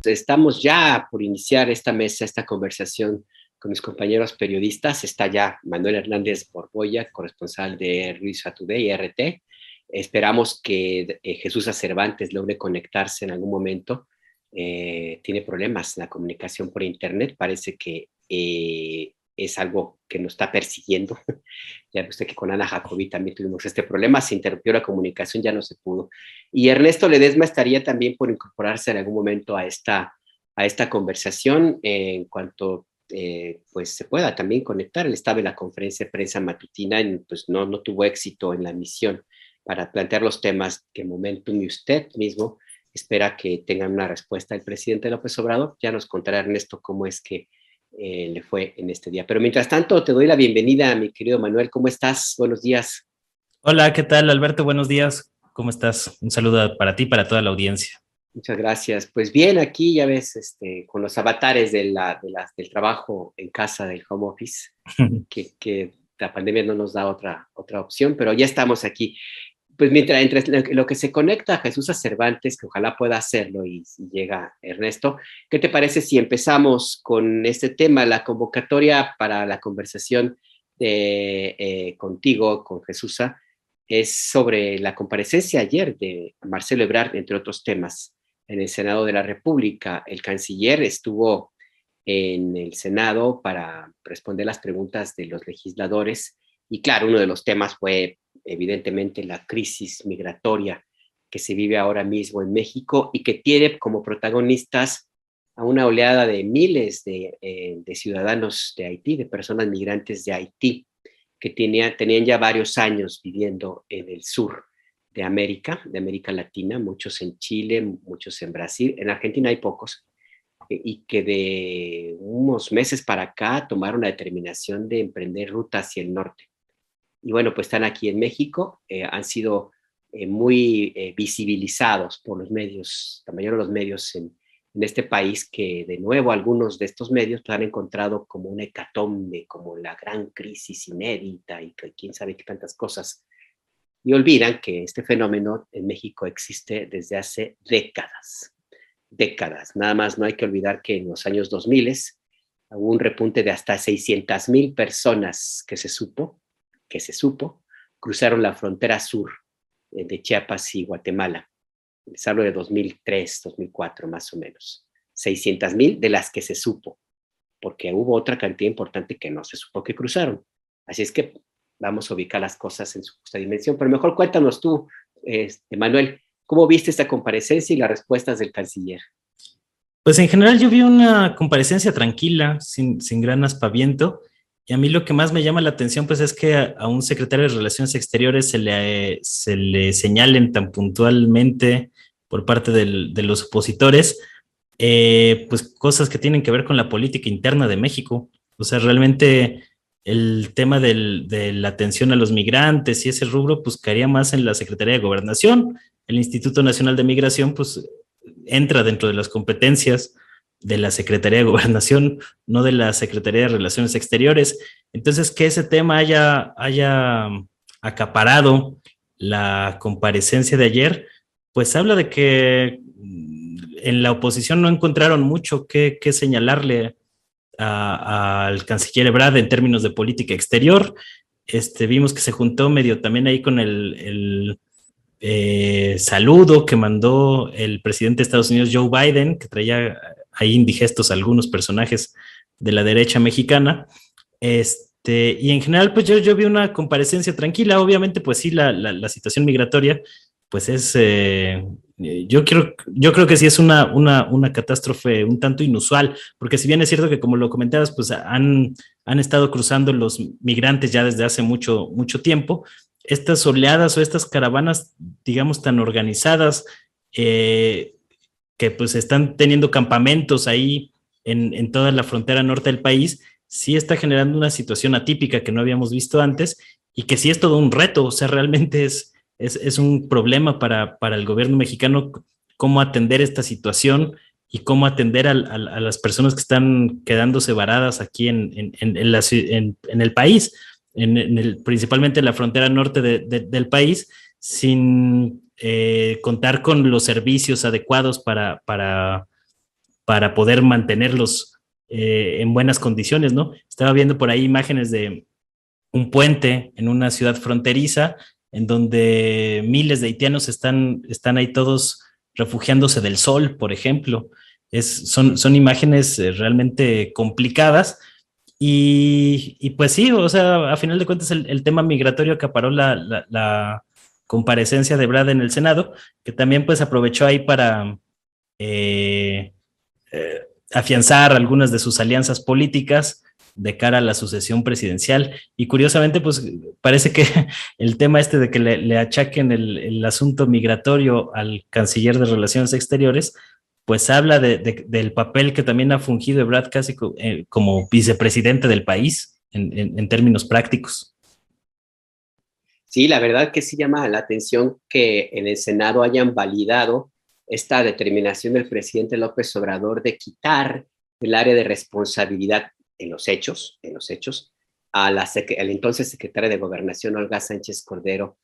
Estamos ya por iniciar esta mesa, esta conversación con mis compañeros periodistas. Está ya Manuel Hernández Borboya, corresponsal de Revista Today, RT. Esperamos que Jesús Cervantes logre conectarse en algún momento. Tiene problemas en la comunicación por internet. Parece que es algo que nos está persiguiendo. Ya ve usted que con Ana Jacobi también tuvimos este problema, se interrumpió la comunicación, ya no se pudo. Y Ernesto Ledesma estaría también por incorporarse en algún momento a esta conversación en cuanto pues se pueda también conectar. Él estaba en la conferencia de prensa matutina y pues no tuvo éxito en la misión para plantear los temas que Momentum y usted mismo espera que tengan una respuesta del presidente López Obrador. Ya nos contará Ernesto cómo es que le fue en este día. Pero mientras tanto, te doy la bienvenida, mi querido Manuel. ¿Cómo estás? Buenos días. Hola, ¿qué tal, Alberto? Buenos días. ¿Cómo estás? Un saludo para ti y para toda la audiencia. Muchas gracias. Pues bien, aquí ya ves, con los avatares del trabajo en casa, del home office, que la pandemia no nos da otra opción, pero ya estamos aquí. Pues mientras entre lo que se conecta a Jesús Cervantes, que ojalá pueda hacerlo y llega Ernesto, ¿qué te parece si empezamos con este tema, la convocatoria para la conversación contigo, con Jesús, es sobre la comparecencia ayer de Marcelo Ebrard, entre otros temas, en el Senado de la República? El canciller estuvo en el Senado para responder las preguntas de los legisladores y claro, uno de los temas fue evidentemente la crisis migratoria que se vive ahora mismo en México y que tiene como protagonistas a una oleada de miles de ciudadanos de Haití, de personas migrantes de Haití, que tenían ya varios años viviendo en el sur de América Latina, muchos en Chile, muchos en Brasil, en Argentina hay pocos, y que de unos meses para acá tomaron la determinación de emprender ruta hacia el norte. Y bueno, pues están aquí en México, han sido muy visibilizados por los medios, la mayoría de los medios en este país, que de nuevo algunos de estos medios pues, han encontrado como una hecatombe, como la gran crisis inédita y que quién sabe qué tantas cosas. Y olvidan que este fenómeno en México existe desde hace décadas. Nada más no hay que olvidar que en los años 2000 hubo un repunte de hasta 600,000 personas que se supo, cruzaron la frontera sur de Chiapas y Guatemala. Les hablo de 2003, 2004 más o menos. 600,000 de las que se supo, porque hubo otra cantidad importante que no se supo que cruzaron. Así es que vamos a ubicar las cosas en su justa dimensión. Pero mejor cuéntanos tú, Manuel, ¿cómo viste esta comparecencia y las respuestas del canciller? Pues en general yo vi una comparecencia tranquila, sin gran aspaviento, y a mí lo que más me llama la atención pues es que a un secretario de Relaciones Exteriores se le señalen tan puntualmente por parte de los opositores, pues cosas que tienen que ver con la política interna de México. O sea, realmente el tema de la atención a los migrantes y ese rubro pues caería más en la Secretaría de Gobernación. El Instituto Nacional de Migración pues entra dentro de las competencias de la Secretaría de Gobernación, no de la Secretaría de Relaciones Exteriores. Entonces, que ese tema haya acaparado la comparecencia de ayer, pues habla de que en la oposición no encontraron mucho que señalarle al canciller Ebrard en términos de política exterior. Vimos que se juntó medio también ahí con el saludo que mandó el presidente de Estados Unidos, Joe Biden, que traía ahí indigestos algunos personajes de la derecha mexicana. Y en general, pues yo vi una comparecencia tranquila. Obviamente, pues sí, la situación migratoria, pues es, yo creo que sí es una catástrofe un tanto inusual, porque si bien es cierto que como lo comentabas, pues han estado cruzando los migrantes ya desde hace mucho tiempo, estas oleadas o estas caravanas, digamos, tan organizadas, que pues están teniendo campamentos ahí en toda la frontera norte del país, sí está generando una situación atípica que no habíamos visto antes y que sí es todo un reto. O sea, realmente es un problema para el gobierno mexicano cómo atender esta situación y cómo atender a las personas que están quedándose varadas aquí en el país, principalmente en la frontera norte del país, sin contar con los servicios adecuados para poder mantenerlos en buenas condiciones, ¿no? Estaba viendo por ahí imágenes de un puente en una ciudad fronteriza en donde miles de haitianos están ahí todos refugiándose del sol, por ejemplo. Son imágenes realmente complicadas y pues sí, o sea, a final de cuentas el tema migratorio acaparó la comparecencia de Brad en el Senado, que también pues aprovechó ahí para eh, eh, afianzar algunas de sus alianzas políticas de cara a la sucesión presidencial. Y curiosamente, pues parece que el tema este de que le achaquen el asunto migratorio al canciller de Relaciones Exteriores, pues habla del papel que también ha fungido Ebrard casi como vicepresidente del país en términos prácticos. Sí, la verdad que sí llama la atención que en el Senado hayan validado esta determinación del presidente López Obrador de quitar el área de responsabilidad en los hechos, al entonces secretaria de Gobernación, Olga Sánchez Cordero,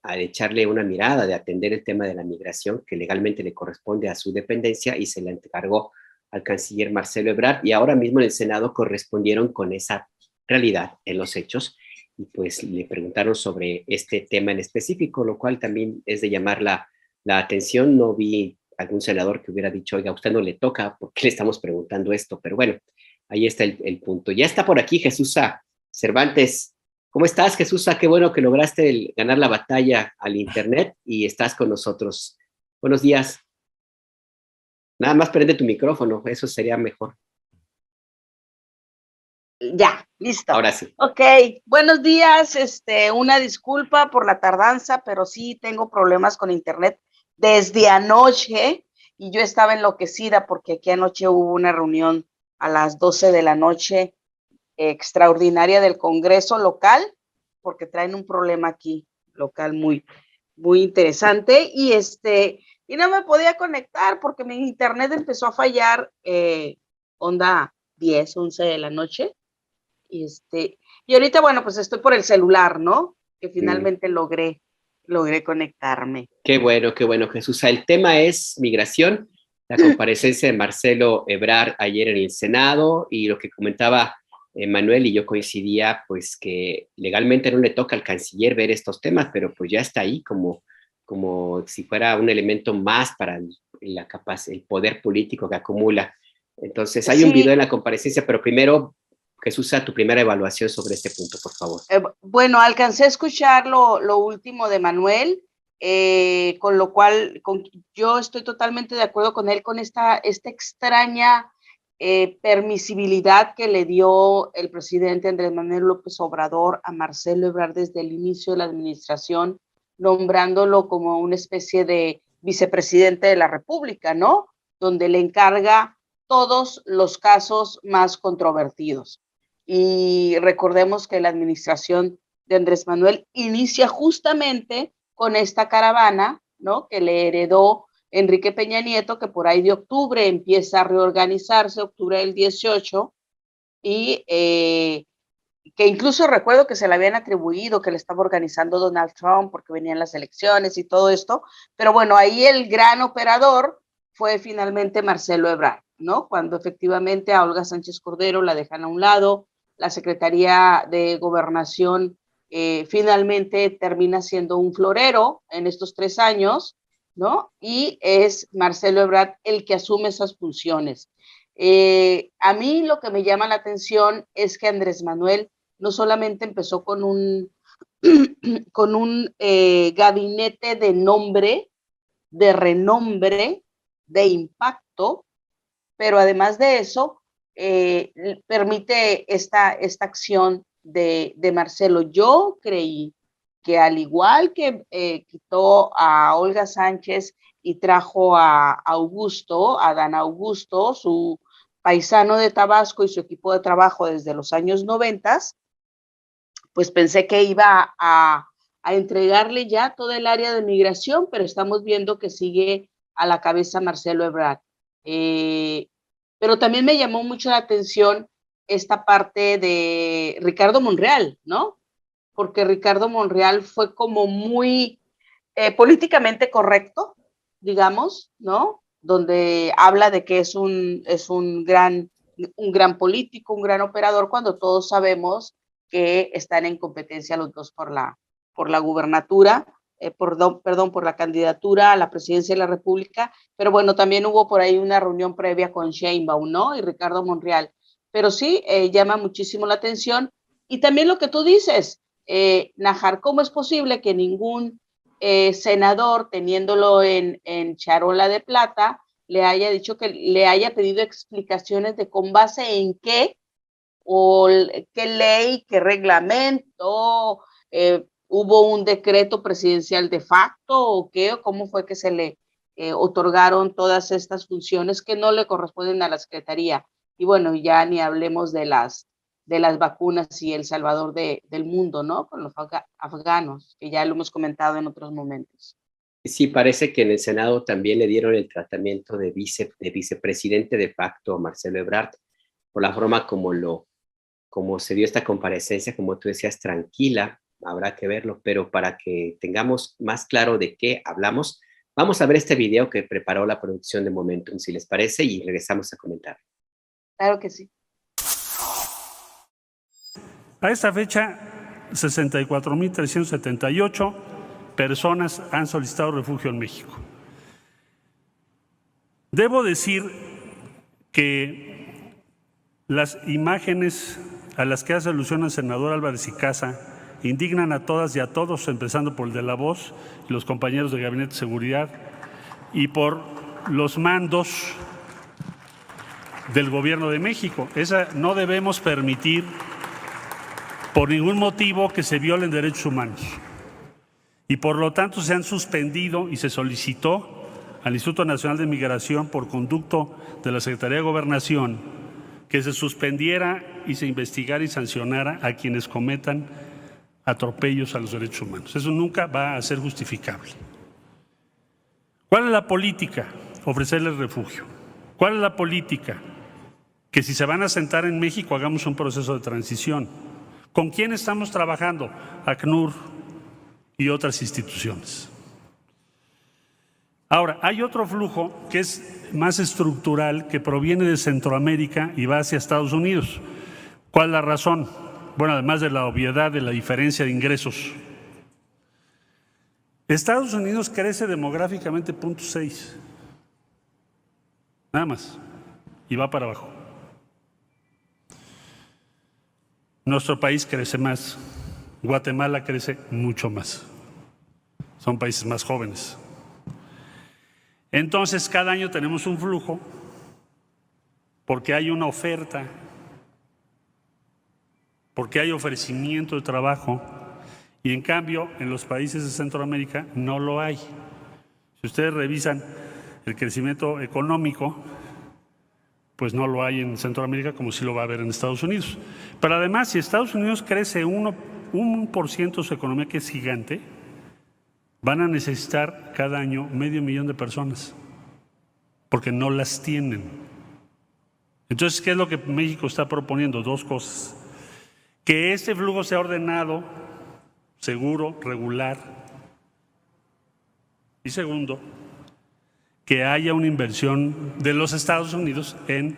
a echarle una mirada, de atender el tema de la migración, que legalmente le corresponde a su dependencia, y se la encargó al canciller Marcelo Ebrard, y ahora mismo en el Senado correspondieron con esa realidad en los hechos, y pues le preguntaron sobre este tema en específico, lo cual también es de llamar la atención. No vi algún senador que hubiera dicho, oiga, a usted no le toca, ¿por qué le estamos preguntando esto? Pero bueno, ahí está el punto. Ya está por aquí Jesús Cervantes. ¿Cómo estás, Jesús? Qué bueno que lograste ganar la batalla al internet y estás con nosotros. Buenos días. Nada más prende tu micrófono, eso sería mejor. Ya, listo. Ahora sí. Ok, buenos días, una disculpa por la tardanza, pero sí tengo problemas con internet desde anoche y yo estaba enloquecida porque aquí anoche hubo una reunión a las 12 de la noche extraordinaria del Congreso local, porque traen un problema aquí local muy, muy interesante y no me podía conectar porque mi internet empezó a fallar onda 10, 11 de la noche. Y ahorita, bueno, pues estoy por el celular, ¿no? Que finalmente logré conectarme. Qué bueno, Jesús. El tema es migración, la comparecencia de Marcelo Ebrard ayer en el Senado, y lo que comentaba Manuel y yo coincidía, pues que legalmente no le toca al canciller ver estos temas, pero pues ya está ahí como si fuera un elemento más para el poder político que acumula. Entonces, hay un video en la comparecencia, pero primero, Jesús, tu primera evaluación sobre este punto, por favor. Bueno, alcancé a escuchar lo último de Manuel, con lo cual yo estoy totalmente de acuerdo con él, con esta extraña permisibilidad que le dio el presidente Andrés Manuel López Obrador a Marcelo Ebrard desde el inicio de la administración, nombrándolo como una especie de vicepresidente de la República, ¿no? Donde le encarga todos los casos más controvertidos. Y recordemos que la administración de Andrés Manuel inicia justamente con esta caravana, ¿no? Que le heredó Enrique Peña Nieto, que por ahí de octubre empieza a reorganizarse, octubre del 18, y que incluso recuerdo que se le habían atribuido que le estaba organizando Donald Trump porque venían las elecciones y todo esto, pero bueno, ahí el gran operador fue finalmente Marcelo Ebrard, ¿no? Cuando efectivamente a Olga Sánchez Cordero la dejan a un lado, la Secretaría de Gobernación finalmente termina siendo un florero en estos 3 años, ¿no? Y es Marcelo Ebrard el que asume esas funciones. A mí lo que me llama la atención es que Andrés Manuel no solamente empezó con un gabinete de nombre, de renombre, de impacto, pero además de eso, permite esta acción de Marcelo. Yo creí que al igual que quitó a Olga Sánchez y trajo a Augusto, a Dan Augusto, su paisano de Tabasco y su equipo de trabajo desde los años 90, pues pensé que iba a entregarle ya toda el área de migración, pero estamos viendo que sigue a la cabeza Marcelo Ebrard. Pero también me llamó mucho la atención esta parte de Ricardo Monreal, ¿no? Porque Ricardo Monreal fue como muy políticamente correcto, digamos, ¿no? donde habla de que es un gran político, un gran operador, cuando todos sabemos que están en competencia los dos por la gubernatura, por la candidatura a la presidencia de la República, pero bueno, también hubo por ahí una reunión previa con Sheinbaum, ¿no? Y Ricardo Monreal. Pero sí, llama muchísimo la atención. Y también lo que tú dices, Najar, ¿cómo es posible que ningún senador, teniéndolo en charola de plata, le haya dicho que le haya pedido explicaciones de con base en qué, o qué ley, qué reglamento, hubo un decreto presidencial de facto o qué, o cómo fue que se le otorgaron todas estas funciones que no le corresponden a la Secretaría? Y bueno, ya ni hablemos de las vacunas y el salvador del mundo, ¿no? Con los afganos, que ya lo hemos comentado en otros momentos. Sí, parece que en el Senado también le dieron el tratamiento de vicepresidente de facto a Marcelo Ebrard, por la forma como se dio esta comparecencia, como tú decías, tranquila, habrá que verlo, pero para que tengamos más claro de qué hablamos, vamos a ver este video que preparó la producción de Momentum, si les parece, y regresamos a comentar. Claro que sí. A esta fecha, 64.378 personas han solicitado refugio en México. Debo decir que las imágenes a las que hace alusión el senador Álvarez y Casa indignan a todas y a todos, empezando por el de La Voz y los compañeros de Gabinete de Seguridad y por los mandos del Gobierno de México. No debemos permitir por ningún motivo que se violen derechos humanos. Y por lo tanto se han suspendido y se solicitó al Instituto Nacional de Migración, por conducto de la Secretaría de Gobernación, que se suspendiera y se investigara y sancionara a quienes cometan atropellos a los derechos humanos. Eso nunca va a ser justificable. ¿Cuál es la política? Ofrecerles refugio. ¿Cuál es la política? Que si se van a sentar en México hagamos un proceso de transición. ¿Con quién estamos trabajando? ACNUR y otras instituciones. Ahora, hay otro flujo que es más estructural, que proviene de Centroamérica y va hacia Estados Unidos. ¿Cuál es la razón? Bueno, además de la obviedad de la diferencia de ingresos. Estados Unidos crece demográficamente 0.6. Nada más. Y va para abajo. Nuestro país crece más. Guatemala crece mucho más. Son países más jóvenes. Entonces, cada año tenemos un flujo porque hay una oferta, porque hay ofrecimiento de trabajo, y en cambio en los países de Centroamérica no lo hay. Si ustedes revisan el crecimiento económico, pues no lo hay en Centroamérica como sí lo va a haber en Estados Unidos. Pero además, si Estados Unidos crece 1% de su economía, que es gigante, van a necesitar cada año 500,000 de personas, porque no las tienen. Entonces, ¿qué es lo que México está proponiendo? Dos cosas. Que este flujo sea ordenado, seguro, regular. Y segundo, que haya una inversión de los Estados Unidos en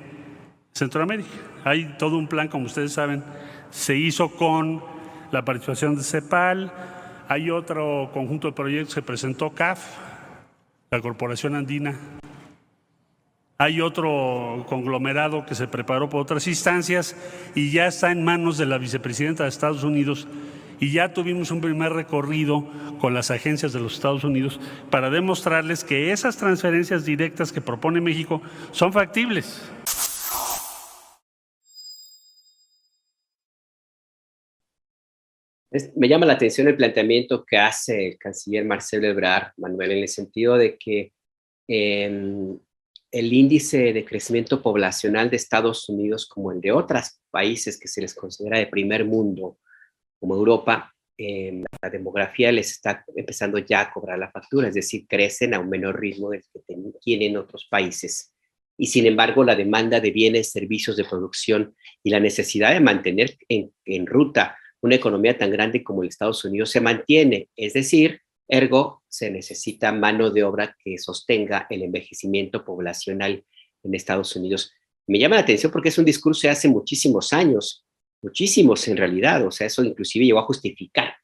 Centroamérica. Hay todo un plan, como ustedes saben, se hizo con la participación de CEPAL. Hay otro conjunto de proyectos que presentó CAF, la Corporación Andina. Hay otro conglomerado que se preparó por otras instancias y ya está en manos de la vicepresidenta de Estados Unidos, y ya tuvimos un primer recorrido con las agencias de los Estados Unidos para demostrarles que esas transferencias directas que propone México son factibles. Me llama la atención el planteamiento que hace el canciller Marcelo Ebrard, Manuel, en el sentido de que el índice de crecimiento poblacional de Estados Unidos, como el de otros países que se les considera de primer mundo, como Europa, la demografía les está empezando ya a cobrar la factura, es decir, crecen a un menor ritmo del que tienen otros países. Y sin embargo, la demanda de bienes, servicios de producción y la necesidad de mantener en ruta una economía tan grande como el Estados Unidos se mantiene. Es decir, Ergo, se necesita mano de obra que sostenga el envejecimiento poblacional en Estados Unidos. Me llama la atención porque es un discurso de hace muchísimos años, muchísimos en realidad, o sea, eso inclusive llegó a justificar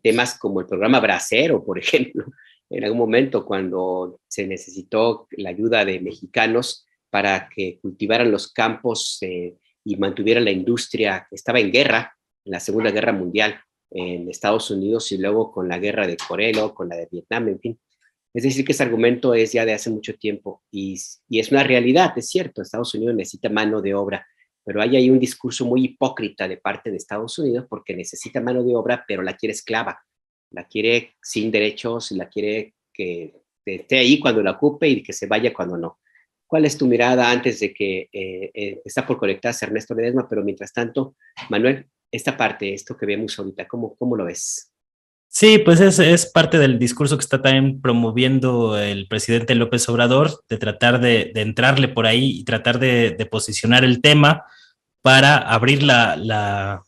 temas como el programa Bracero, por ejemplo, en algún momento cuando se necesitó la ayuda de mexicanos para que cultivaran los campos y mantuvieran la industria que estaba en guerra, en la Segunda Guerra Mundial en Estados Unidos y luego con la guerra de Corea, luego con la de Vietnam, en fin. Es decir, que ese argumento es ya de hace mucho tiempo y es una realidad, es cierto, Estados Unidos necesita mano de obra, pero hay ahí un discurso muy hipócrita de parte de Estados Unidos porque necesita mano de obra, pero la quiere esclava, la quiere sin derechos, la quiere que esté ahí cuando la ocupe y que se vaya cuando no. ¿Cuál es tu mirada antes de que está por conectarse Ernesto Ledesma? Pero mientras tanto, Manuel, esta parte, esto que vemos ahorita, ¿cómo lo ves? Sí, pues es parte del discurso que está también promoviendo el presidente López Obrador, de tratar de entrarle por ahí y tratar de posicionar el tema para abrir la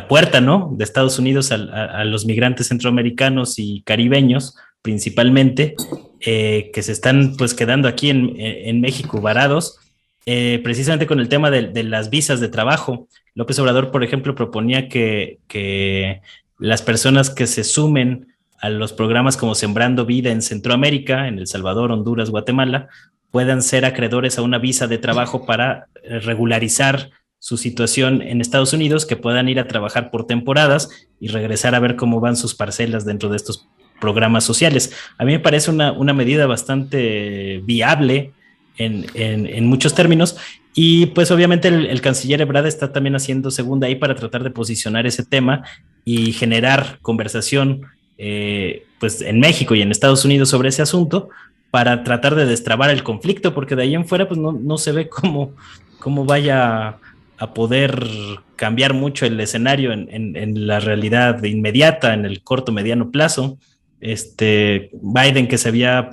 puerta, ¿no?, de Estados Unidos a los migrantes centroamericanos y caribeños, principalmente, que se están pues quedando aquí en México varados, precisamente con el tema de las visas de trabajo. López Obrador, por ejemplo, proponía que las personas que se sumen a los programas como Sembrando Vida en Centroamérica, en El Salvador, Honduras, Guatemala, puedan ser acreedores a una visa de trabajo para regularizar su situación en Estados Unidos, que puedan ir a trabajar por temporadas y regresar a ver cómo van sus parcelas dentro de estos programas sociales. A mí me parece una medida bastante viable en muchos términos, y pues obviamente el canciller Ebrard está también haciendo segunda ahí para tratar de posicionar ese tema y generar conversación pues en México y en Estados Unidos sobre ese asunto para tratar de destrabar el conflicto, porque de ahí en fuera pues no se ve cómo vaya a poder cambiar mucho el escenario en la realidad inmediata, en el corto mediano plazo. Biden, que se había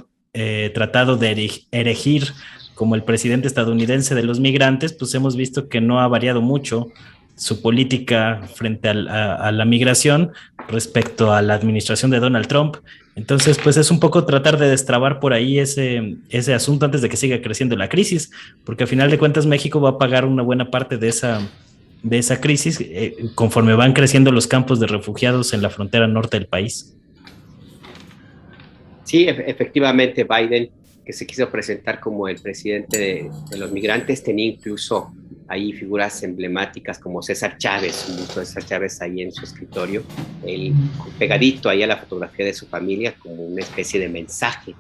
tratado de erigir como el presidente estadounidense de los migrantes, pues hemos visto que no ha variado mucho su política frente a la migración respecto a la administración de Donald Trump. Entonces, pues es un poco tratar de destrabar por ahí ese asunto antes de que siga creciendo la crisis, porque a final de cuentas México va a pagar una buena parte de esa crisis conforme van creciendo los campos de refugiados en la frontera norte del país. Sí, efectivamente, Biden, que se quiso presentar como el presidente de los migrantes, tenía incluso ahí figuras emblemáticas como César Chávez, un busto de César Chávez ahí en su escritorio, pegadito ahí a la fotografía de su familia como una especie de mensaje,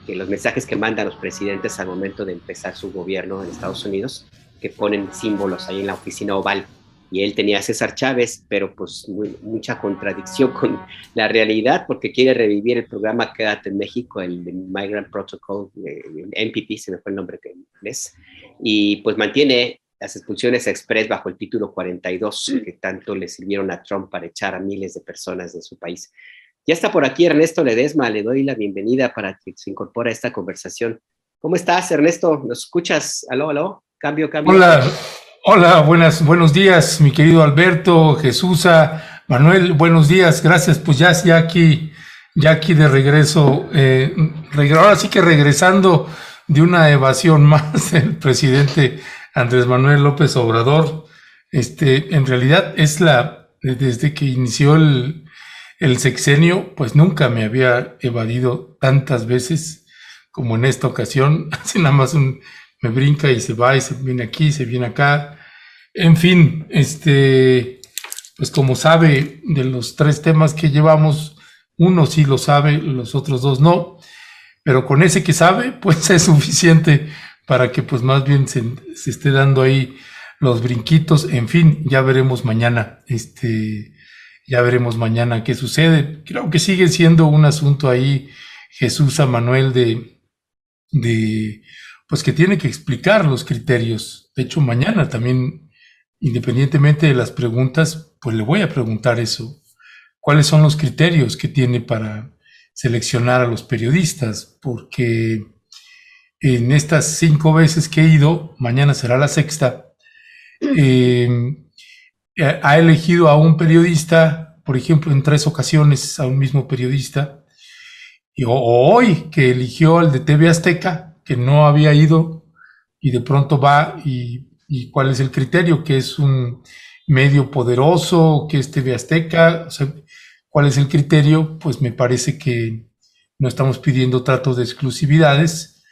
que los mensajes que mandan los presidentes al momento de empezar su gobierno en Estados Unidos, que ponen símbolos ahí en la oficina oval. Y él tenía a César Chávez, pero pues mucha contradicción con la realidad, porque quiere revivir el programa Quédate en México, el Migrant Protocol, MPP, se me fue el nombre que es, y pues mantiene las expulsiones express bajo el título 42, que tanto le sirvieron a Trump para echar a miles de personas de su país. Ya está por aquí Ernesto Ledesma, le doy la bienvenida para que se incorpore a esta conversación. ¿Cómo estás, Ernesto? ¿Nos escuchas? ¿Aló? Cambio. Hola, buenos días, mi querido Alberto, Jesús, Manuel, buenos días, gracias, pues ya aquí de regreso, ahora sí que regresando de una evasión más del presidente Andrés Manuel López Obrador. En realidad desde que inició el sexenio, pues nunca me había evadido tantas veces como en esta ocasión, así nada más me brinca y se va y se viene aquí, se viene acá. En fin, pues como sabe, de los 3 temas que llevamos, uno sí lo sabe, los otros 2 no, pero con ese que sabe, pues es suficiente para que pues más bien se esté dando ahí los brinquitos. En fin, ya veremos mañana, qué sucede. Creo que sigue siendo un asunto ahí, Jesús, a Manuel, pues que tiene que explicar los criterios. De hecho, mañana también, independientemente de las preguntas, pues le voy a preguntar eso. ¿Cuáles son los criterios que tiene para seleccionar a los periodistas? Porque en estas 5 veces que he ido, mañana será la 6ª, ha elegido a un periodista, por ejemplo, en 3 ocasiones a un mismo periodista, o hoy que eligió al de TV Azteca, que no había ido y de pronto va y cuál es el criterio, que es un medio poderoso, que es TV Azteca, o sea, cuál es el criterio, pues me parece que no estamos pidiendo tratos de exclusividades,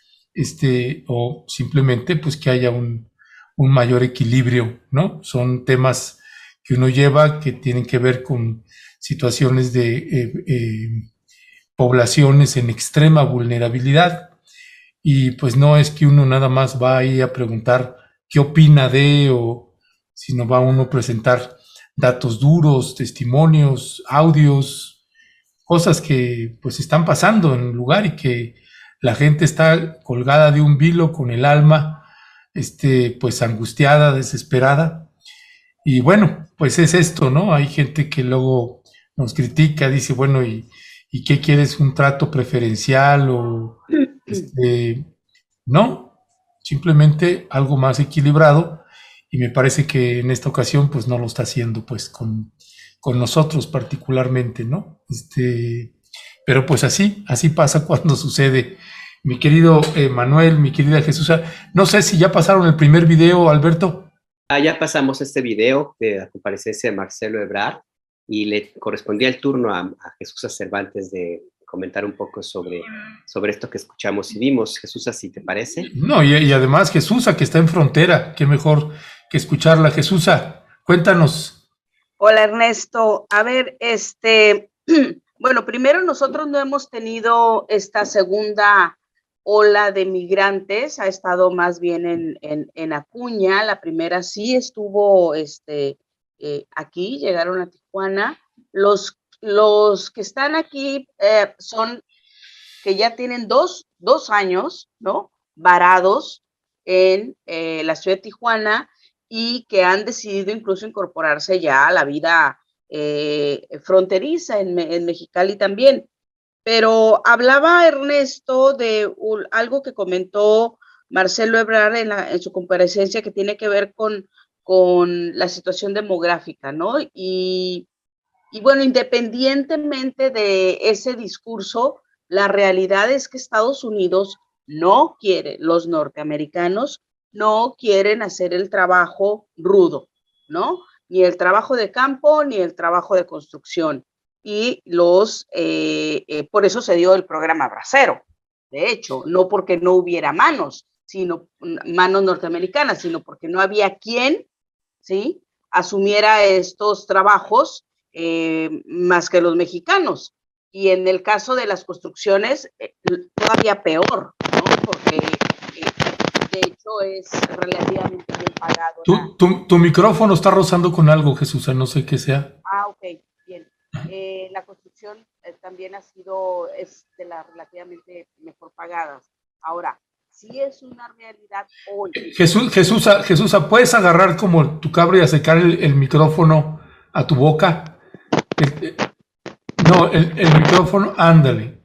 o simplemente pues que haya un mayor equilibrio, ¿no? Son temas que uno lleva que tienen que ver con situaciones de poblaciones en extrema vulnerabilidad, y pues no es que uno nada más va ahí a preguntar qué opina de, o sino va uno a presentar datos duros, testimonios, audios, cosas que pues están pasando en el lugar y que la gente está colgada de un vilo con el alma, pues angustiada, desesperada. Y bueno, pues es esto, ¿no? Hay gente que luego nos critica, dice, bueno, ¿y qué quieres? ¿Un trato preferencial? O no, simplemente algo más equilibrado, y me parece que en esta ocasión pues no lo está haciendo pues con nosotros particularmente, ¿no? Pero pues así pasa cuando sucede. Mi querido Manuel, mi querida Jesús, no sé si ya pasaron el primer video, Alberto. Ya pasamos este video de la comparecencia de Marcelo Ebrard y le correspondía el turno a Jesús Cervantes de comentar un poco sobre esto que escuchamos y vimos. Jesús, ¿si te parece? No, y además Jesús, que está en frontera, qué mejor que escucharla. Jesús, cuéntanos. Hola, Ernesto. A ver, bueno, primero nosotros no hemos tenido esta segunda ola de migrantes, ha estado más bien en Acuña. La primera sí estuvo aquí, llegaron a Tijuana. Los que están aquí son que ya tienen dos años, ¿no? Varados en la ciudad de Tijuana, y que han decidido incluso incorporarse ya a la vida fronteriza en Mexicali también. Pero hablaba Ernesto de algo que comentó Marcelo Ebrard en su comparecencia, que tiene que ver con la situación demográfica, ¿no? Y bueno, independientemente de ese discurso, la realidad es que Estados Unidos no quiere, los norteamericanos no quieren hacer el trabajo rudo, ¿no? Ni el trabajo de campo, ni el trabajo de construcción. Y por eso se dio el programa Bracero, de hecho, no porque no hubiera manos norteamericanas, sino porque no había quien, ¿sí?, asumiera estos trabajos más que los mexicanos. Y en el caso de las construcciones, todavía peor, ¿no? Porque de hecho es relativamente bien pagado. Tu micrófono está rozando con algo, Jesús, no sé qué sea. Ok, bien. La construcción también es de las relativamente mejor pagadas. Ahora, sí es una realidad hoy. Jesús, ¿puedes agarrar como tu cable y acercar el micrófono a tu boca? No, el micrófono, ándale.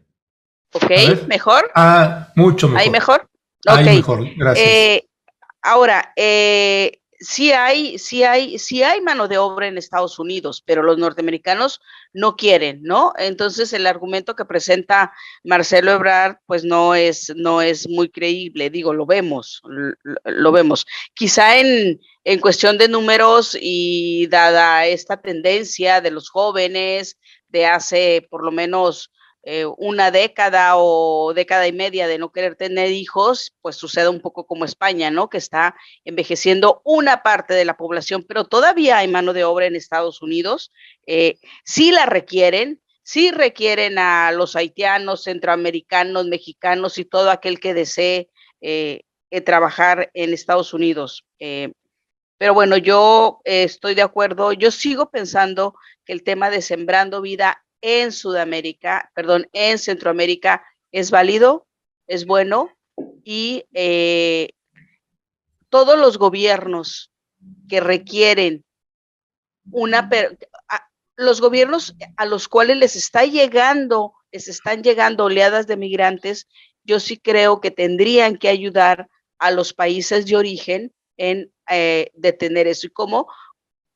Ok, ¿mejor? Mucho mejor. ¿Ahí mejor? Ahí okay. mejor, gracias. Ahora, sí hay mano de obra en Estados Unidos, pero los norteamericanos no quieren, ¿no? Entonces el argumento que presenta Marcelo Ebrard, pues no es muy creíble, digo, lo vemos. Quizá en cuestión de números, y dada esta tendencia de los jóvenes de hace por lo menos una década o década y media de no querer tener hijos, pues sucede un poco como España, ¿no? Que está envejeciendo una parte de la población, pero todavía hay mano de obra en Estados Unidos. Sí la requieren, sí requieren a los haitianos, centroamericanos, mexicanos y todo aquel que desee trabajar en Estados Unidos. Pero bueno, yo estoy de acuerdo, yo sigo pensando que el tema de sembrando vida en Centroamérica es válido, es bueno, y todos los gobiernos que requieren los gobiernos a los cuales les están llegando oleadas de migrantes, yo sí creo que tendrían que ayudar a los países de origen en detener eso. ¿Y cómo?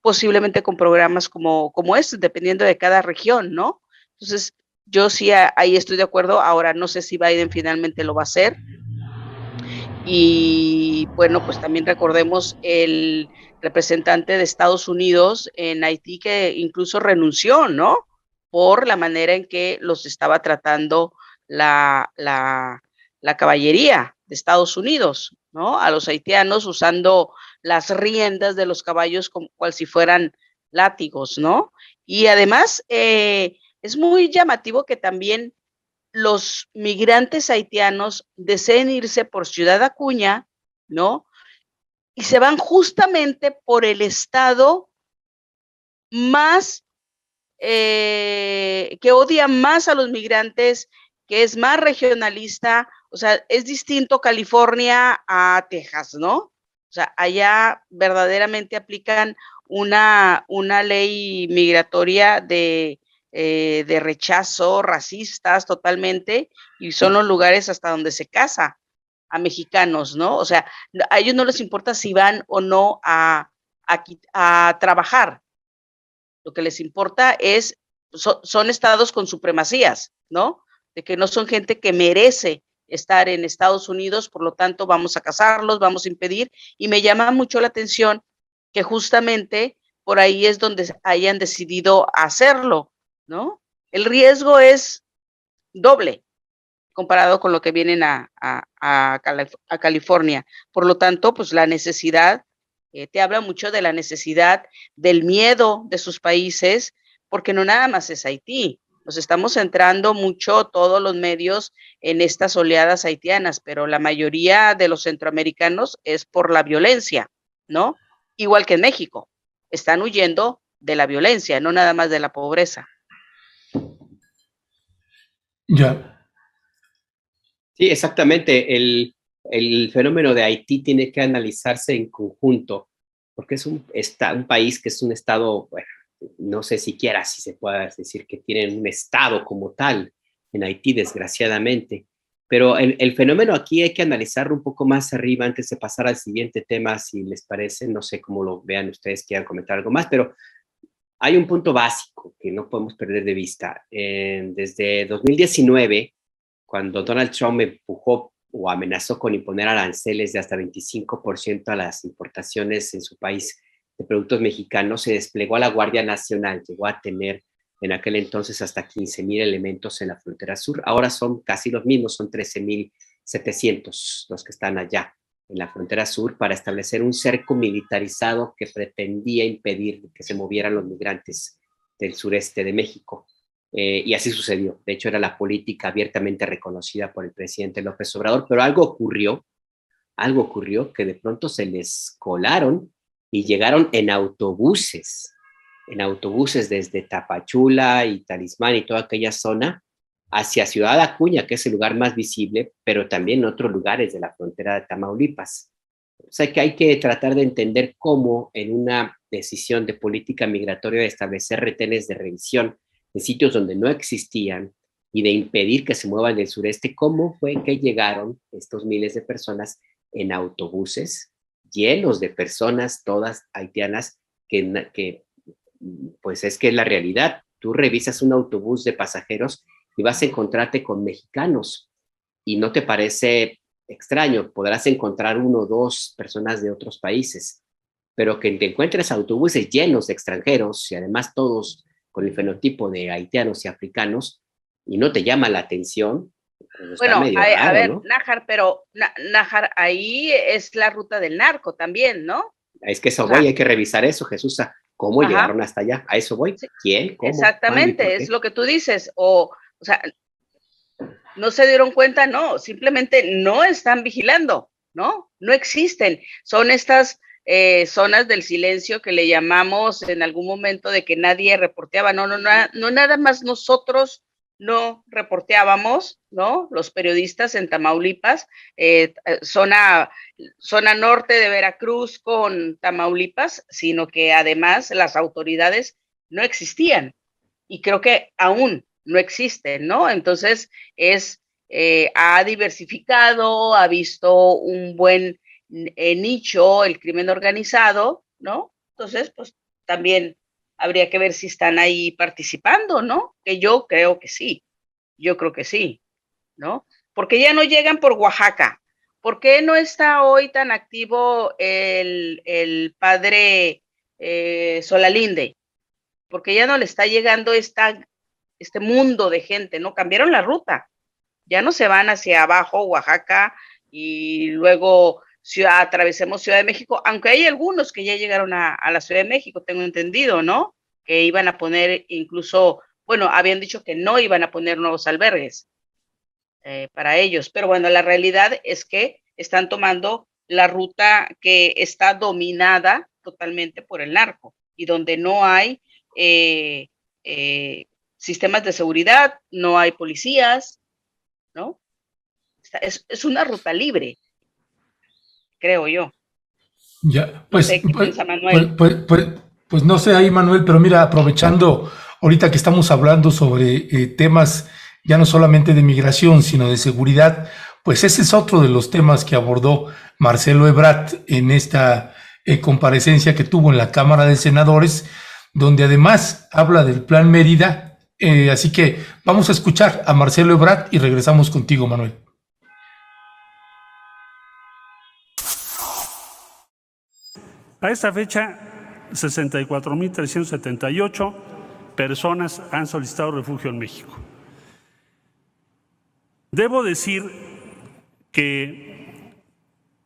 Posiblemente con programas como este, dependiendo de cada región, ¿no? Entonces, Yo sí ahí estoy de acuerdo. Ahora no sé si Biden finalmente lo va a hacer. Y bueno, pues también recordemos el representante de Estados Unidos en Haití que incluso renunció, ¿no? Por la manera en que los estaba tratando la caballería de Estados Unidos, ¿no? A los haitianos usando las riendas de los caballos como cual si fueran látigos, ¿no? Y además es muy llamativo que también los migrantes haitianos deseen irse por Ciudad Acuña, ¿no? Y se van justamente por el estado más, que odia más a los migrantes, que es más regionalista, o sea, es distinto California a Texas, ¿no? O sea, allá verdaderamente aplican una ley migratoria de rechazo, racistas totalmente, y son los lugares hasta donde se casa a mexicanos, ¿no? O sea, a ellos no les importa si van o no a trabajar, lo que les importa es, son estados con supremacías, ¿no? De que no son gente que merece estar en Estados Unidos, por lo tanto vamos a casarlos, vamos a impedir, y me llama mucho la atención que justamente por ahí es donde hayan decidido hacerlo, ¿no? El riesgo es doble comparado con lo que vienen a California. Por lo tanto, pues la necesidad, te habla mucho de la necesidad, del miedo de sus países, porque no nada más es Haití. Nos estamos centrando mucho todos los medios en estas oleadas haitianas, pero la mayoría de los centroamericanos es por la violencia, ¿no? Igual que en México. Están huyendo de la violencia, no nada más de la pobreza. Ya. Sí, exactamente. El fenómeno de Haití tiene que analizarse en conjunto, porque es un país que es un estado, bueno, no sé siquiera si se puede decir que tienen un estado como tal en Haití, desgraciadamente. Pero el fenómeno aquí hay que analizarlo un poco más arriba antes de pasar al siguiente tema, si les parece. No sé cómo lo vean ustedes, quieran comentar algo más, pero hay un punto básico que no podemos perder de vista. Desde 2019, cuando Donald Trump empujó o amenazó con imponer aranceles de hasta 25% a las importaciones en su país de productos mexicanos, se desplegó a la Guardia Nacional. Llegó a tener en aquel entonces hasta 15,000 elementos en la frontera sur. Ahora son casi los mismos, son 13,700 los que están allá en la frontera sur, para establecer un cerco militarizado que pretendía impedir que se movieran los migrantes del sureste de México. Y así sucedió. De hecho, era la política abiertamente reconocida por el presidente López Obrador, pero algo ocurrió que de pronto se les colaron y llegaron en autobuses desde Tapachula y Talismán y toda aquella zona hacia Ciudad Acuña, que es el lugar más visible, pero también en otros lugares de la frontera de Tamaulipas. O sea que hay que tratar de entender cómo en una decisión de política migratoria de establecer retenes de revisión en sitios donde no existían y de impedir que se muevan del sureste, cómo fue que llegaron estos miles de personas en autobuses llenos de personas, todas haitianas, que pues es que es la realidad. Tú revisas un autobús de pasajeros y vas a encontrarte con mexicanos y no te parece extraño, podrás encontrar uno o dos personas de otros países, pero que te encuentres autobuses llenos de extranjeros y además todos con el fenotipo de haitianos y africanos y no te llama la atención, pues está medio raro, a ver, ¿no? Nájar, pero Nájar, ahí es la ruta del narco también, ¿no? Es que eso voy, hay que revisar eso, Jesús. ¿Cómo llegaron hasta allá? A eso voy. Sí, ¿Quién? ¿Cómo? exactamente, es lo que tú dices. O sea, no se dieron cuenta, no, simplemente no están vigilando, ¿no? No existen. Son estas zonas del silencio que le llamamos en algún momento de que nadie reporteaba. No, nada más nosotros no reporteábamos, ¿no? Los periodistas en Tamaulipas, zona norte de Veracruz con Tamaulipas, sino que además las autoridades no existían. Y creo que aún no existen, ¿no? Entonces ha diversificado, ha visto un buen nicho, el crimen organizado, ¿no? Entonces, pues también habría que ver si están ahí participando, ¿no? Que yo creo que sí. Yo creo que sí, ¿no? Porque ya no llegan por Oaxaca. ¿Por qué no está hoy tan activo el padre Solalinde? Porque ya no le está llegando este mundo de gente, ¿no? Cambiaron la ruta. Ya no se van hacia abajo, Oaxaca, y luego atravesemos Ciudad de México, aunque hay algunos que ya llegaron a la Ciudad de México, tengo entendido, ¿no? Que iban a poner incluso, bueno, habían dicho que no iban a poner nuevos albergues para ellos, pero bueno, la realidad es que están tomando la ruta que está dominada totalmente por el narco y donde no hay sistemas de seguridad, no hay policías, ¿no? Es una ruta libre, creo yo. Ya, No sé qué piensa Manuel. pues no sé ahí, Manuel, pero mira, aprovechando ahorita que estamos hablando sobre temas ya no solamente de migración, sino de seguridad, pues ese es otro de los temas que abordó Marcelo Ebrard en esta comparecencia que tuvo en la Cámara de Senadores, donde además habla del Plan Mérida. Así que vamos a escuchar a Marcelo Ebrard y regresamos contigo, Manuel. A esta fecha, 64.378 personas han solicitado refugio en México. Debo decir que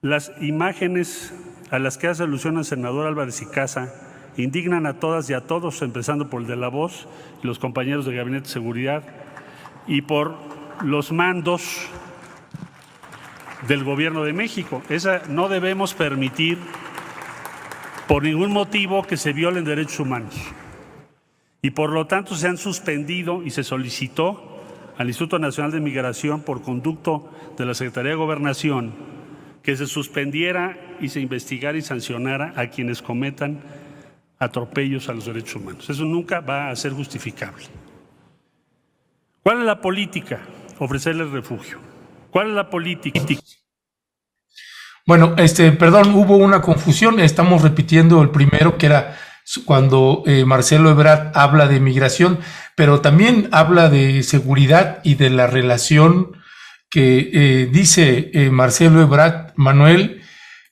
las imágenes a las que hace alusión el senador Álvarez y Casa indignan a todas y a todos, empezando por el de La Voz y los compañeros de Gabinete de Seguridad y por los mandos del Gobierno de México. No debemos permitir por ningún motivo que se violen derechos humanos. Y por lo tanto se han suspendido y se solicitó al Instituto Nacional de Migración por conducto de la Secretaría de Gobernación que se suspendiera y se investigara y sancionara a quienes cometan atropellos a los derechos humanos. Eso nunca va a ser justificable. ¿Cuál es la política? Ofrecerles refugio. ¿Cuál es la política? Bueno, perdón, hubo una confusión. Estamos repitiendo el primero, que era cuando Marcelo Ebrard habla de migración, pero también habla de seguridad y de la relación que dice Marcelo Ebrard, Manuel,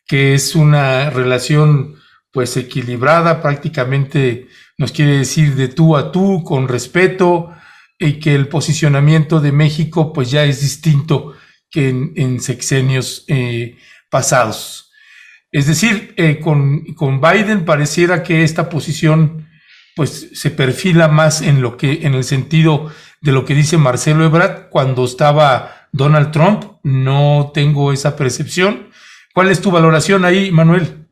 que es una relación pues equilibrada, prácticamente nos quiere decir de tú a tú, con respeto, y que el posicionamiento de México pues ya es distinto que en sexenios pasados. Es decir, con Biden pareciera que esta posición pues se perfila más en el sentido de lo que dice Marcelo Ebrard. Cuando estaba Donald Trump, no tengo esa percepción. ¿Cuál es tu valoración ahí, Manuel?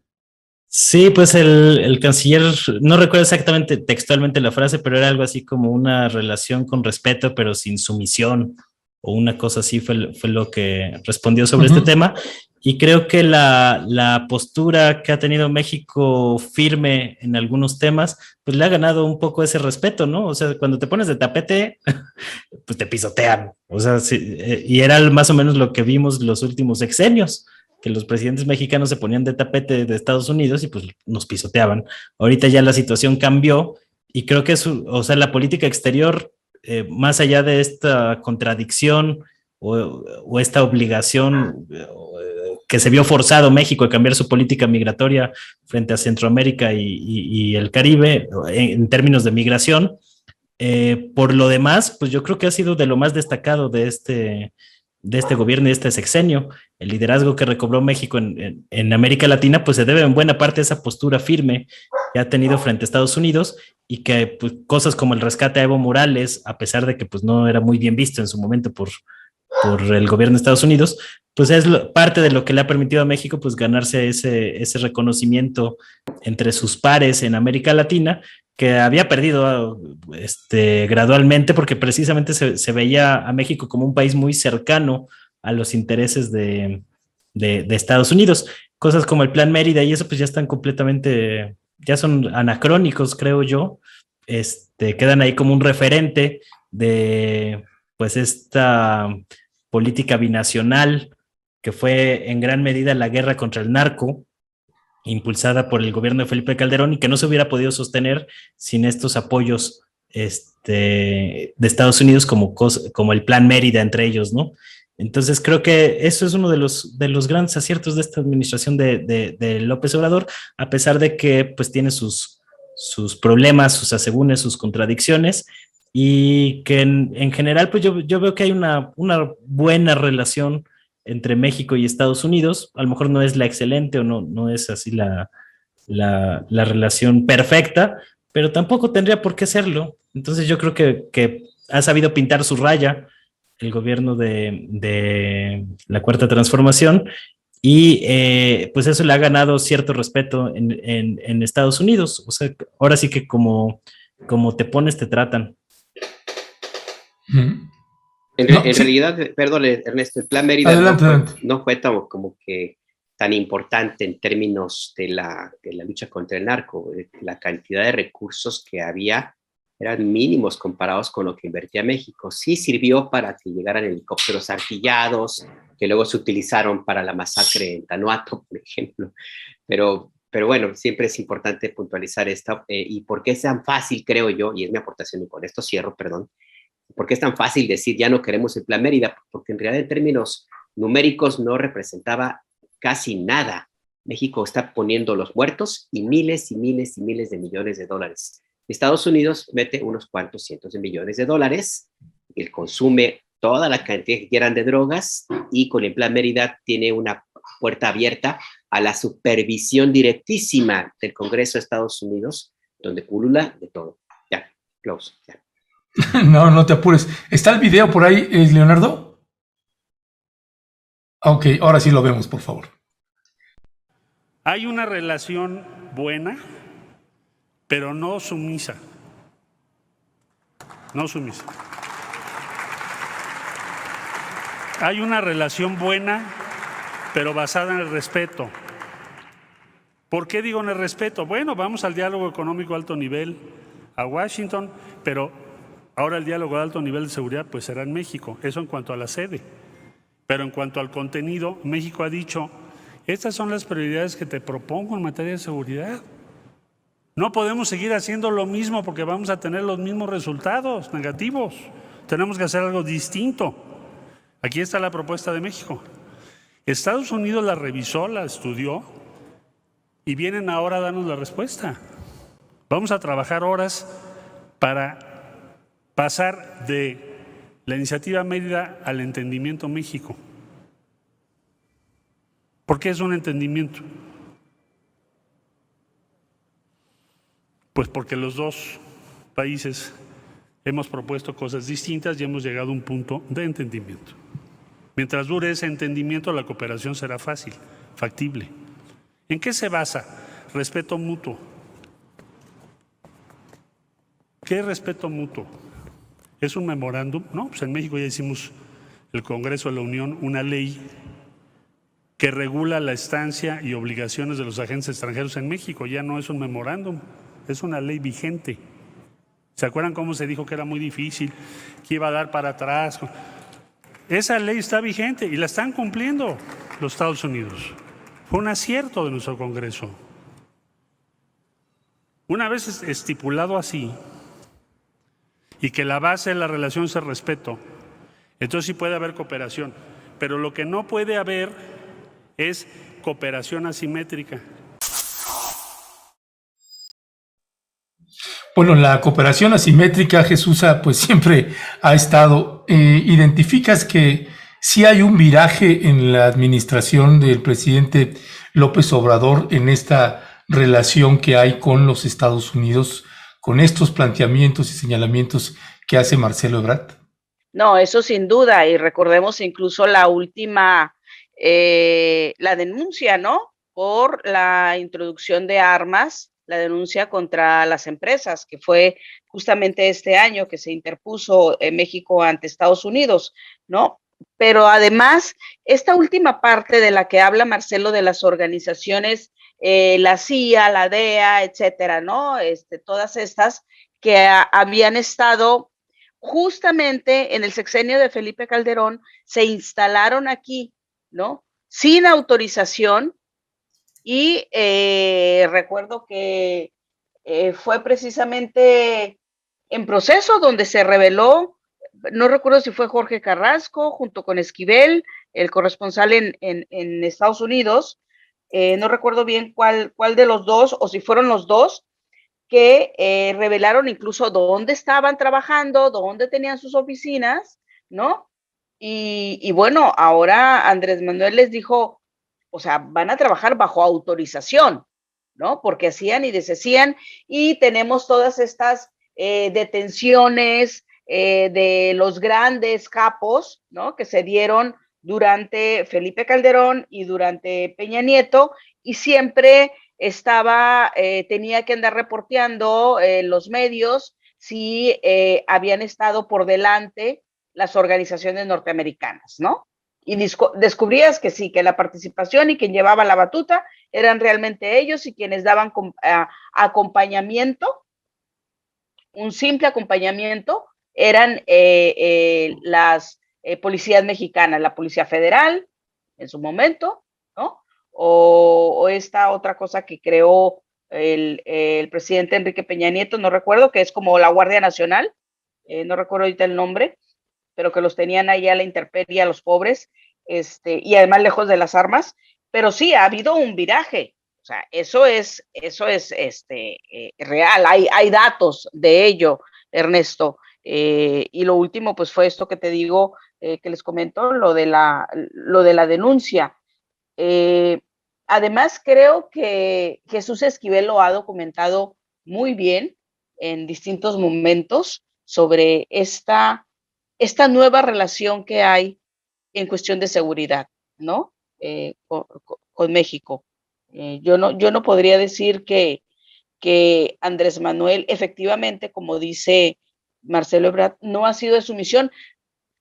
Sí, pues el canciller, no recuerdo exactamente textualmente la frase, pero era algo así como una relación con respeto, pero sin sumisión, o una cosa así fue lo que respondió sobre este tema. Y creo que la postura que ha tenido México firme en algunos temas, pues le ha ganado un poco ese respeto, ¿no? O sea, cuando te pones de tapete, pues te pisotean. O sea, sí, y era más o menos lo que vimos los últimos sexenios, que los presidentes mexicanos se ponían de tapete de Estados Unidos y pues nos pisoteaban. Ahorita ya la situación cambió y creo que o sea, la política exterior, más allá de esta contradicción o esta obligación que se vio forzado México a cambiar su política migratoria frente a Centroamérica y el Caribe en términos de migración, por lo demás, pues yo creo que ha sido de lo más destacado de este gobierno y de este sexenio. El liderazgo que recobró México en América Latina, pues se debe en buena parte a esa postura firme que ha tenido frente a Estados Unidos y que pues, cosas como el rescate a Evo Morales, a pesar de que pues no era muy bien visto en su momento por el gobierno de Estados Unidos, pues es parte de lo que le ha permitido a México pues ganarse ese reconocimiento entre sus pares en América Latina, que había perdido gradualmente porque precisamente se veía a México como un país muy cercano a los intereses de Estados Unidos. Cosas como el Plan Mérida y eso pues ya están completamente, ya son anacrónicos, creo yo. Quedan ahí como un referente de pues esta política binacional que fue en gran medida la guerra contra el narco, impulsada por el gobierno de Felipe Calderón y que no se hubiera podido sostener sin estos apoyos de Estados Unidos como el Plan Mérida entre ellos, ¿no? Entonces creo que eso es uno de los grandes aciertos de esta administración de López Obrador, a pesar de que pues tiene sus problemas, sus asegúnes, sus contradicciones, y que en general pues yo veo que hay una buena relación entre México y Estados Unidos. A lo mejor no es la excelente o no es así la relación perfecta, pero tampoco tendría por qué serlo. Entonces yo creo que ha sabido pintar su raya el gobierno de la Cuarta Transformación, y pues eso le ha ganado cierto respeto en Estados Unidos. O sea, ahora sí que como te pones, te tratan. En realidad, perdón, Ernesto, el Plan Mérida adelante. no fue como que tan importante en términos de la lucha contra el narco. La cantidad de recursos que había eran mínimos comparados con lo que invertía México. Sí sirvió para que llegaran helicópteros artillados, que luego se utilizaron para la masacre en Tanuato, por ejemplo. Pero bueno, siempre es importante puntualizar esto. Y por qué es tan fácil, creo yo, y es mi aportación, y con esto cierro, perdón, ¿por qué es tan fácil decir ya no queremos el Plan Mérida? Porque en realidad en términos numéricos no representaba casi nada. México está poniendo los muertos y miles y miles y miles de millones de dólares. Estados Unidos mete unos cuantos cientos de millones de dólares, él consume toda la cantidad que quieran de drogas, y con el Plan Mérida tiene una puerta abierta a la supervisión directísima del Congreso de Estados Unidos, donde pulula de todo. Ya, close, ya. No te apures. ¿Está el video por ahí, Leonardo? Ok, ahora sí lo vemos, por favor. Hay una relación buena, pero no sumisa. No sumisa. Hay una relación buena, pero basada en el respeto. ¿Por qué digo en el respeto? Bueno, vamos al diálogo económico de alto nivel a Washington, pero ahora el diálogo de alto nivel de seguridad pues será en México. Eso en cuanto a la sede. Pero en cuanto al contenido, México ha dicho, estas son las prioridades que te propongo en materia de seguridad. No podemos seguir haciendo lo mismo porque vamos a tener los mismos resultados negativos. Tenemos que hacer algo distinto. Aquí está la propuesta de México. Estados Unidos la revisó, la estudió y vienen ahora a darnos la respuesta. Vamos a trabajar horas para pasar de la iniciativa Mérida al entendimiento México. ¿Por qué es un entendimiento? Pues porque los dos países hemos propuesto cosas distintas y hemos llegado a un punto de entendimiento. Mientras dure ese entendimiento, la cooperación será fácil, factible. ¿En qué se basa? Respeto mutuo. ¿Qué es respeto mutuo? ¿Es un memorándum? No, pues en México ya hicimos el Congreso de la Unión una ley que regula la estancia y obligaciones de los agentes extranjeros en México. Ya no es un memorándum, es una ley vigente. ¿Se acuerdan cómo se dijo que era muy difícil, que iba a dar para atrás? Esa ley está vigente y la están cumpliendo los Estados Unidos. Fue un acierto de nuestro Congreso. Una vez estipulado así, y que la base de la relación es el respeto, entonces sí puede haber cooperación. Pero lo que no puede haber es cooperación asimétrica. Bueno, la cooperación asimétrica, Jesús, pues siempre ha estado. ¿Identificas que sí hay un viraje en la administración del presidente López Obrador en esta relación que hay con los Estados Unidos, con estos planteamientos y señalamientos que hace Marcelo Ebrard? No, eso sin duda, y recordemos incluso la última, la denuncia, ¿no? Por la introducción de armas, la denuncia contra las empresas, que fue justamente este año que se interpuso en México ante Estados Unidos, ¿no? Pero además, esta última parte de la que habla Marcelo de las organizaciones, la CIA, la DEA, etcétera, ¿no? Todas estas que habían estado justamente en el sexenio de Felipe Calderón, se instalaron aquí, ¿no? Sin autorización, y recuerdo que fue precisamente en proceso donde se reveló, no recuerdo si fue Jorge Carrasco junto con Esquivel, el corresponsal en Estados Unidos, no recuerdo bien cuál de los dos, o si fueron los dos, que revelaron incluso dónde estaban trabajando, dónde tenían sus oficinas, ¿no? Y bueno, ahora Andrés Manuel les dijo, o sea, van a trabajar bajo autorización, ¿no? Porque hacían y deshacían, y tenemos todas estas detenciones de los grandes capos, ¿no? Que se dieron durante Felipe Calderón y durante Peña Nieto, y siempre tenía que andar reporteando los medios si habían estado por delante las organizaciones norteamericanas, ¿no? Y descubrías que sí, que la participación y quien llevaba la batuta eran realmente ellos, y quienes daban acompañamiento, un simple acompañamiento, eran las policías mexicanas, la Policía Federal en su momento, ¿no? O esta otra cosa que creó el presidente Enrique Peña Nieto, no recuerdo, que es como la Guardia Nacional, no recuerdo ahorita el nombre, pero que los tenían ahí a la intemperie a los pobres, y además lejos de las armas. Pero sí, ha habido un viraje, o sea, eso es real, hay datos de ello, Ernesto. Y lo último, pues fue esto que te digo, que les comento, lo de la denuncia. Además, creo que Jesús Esquivel lo ha documentado muy bien en distintos momentos sobre esta nueva relación que hay en cuestión de seguridad, ¿no? Con México. Yo no podría decir que Andrés Manuel, efectivamente, como dice Marcelo Ebrard, no ha sido de su misión.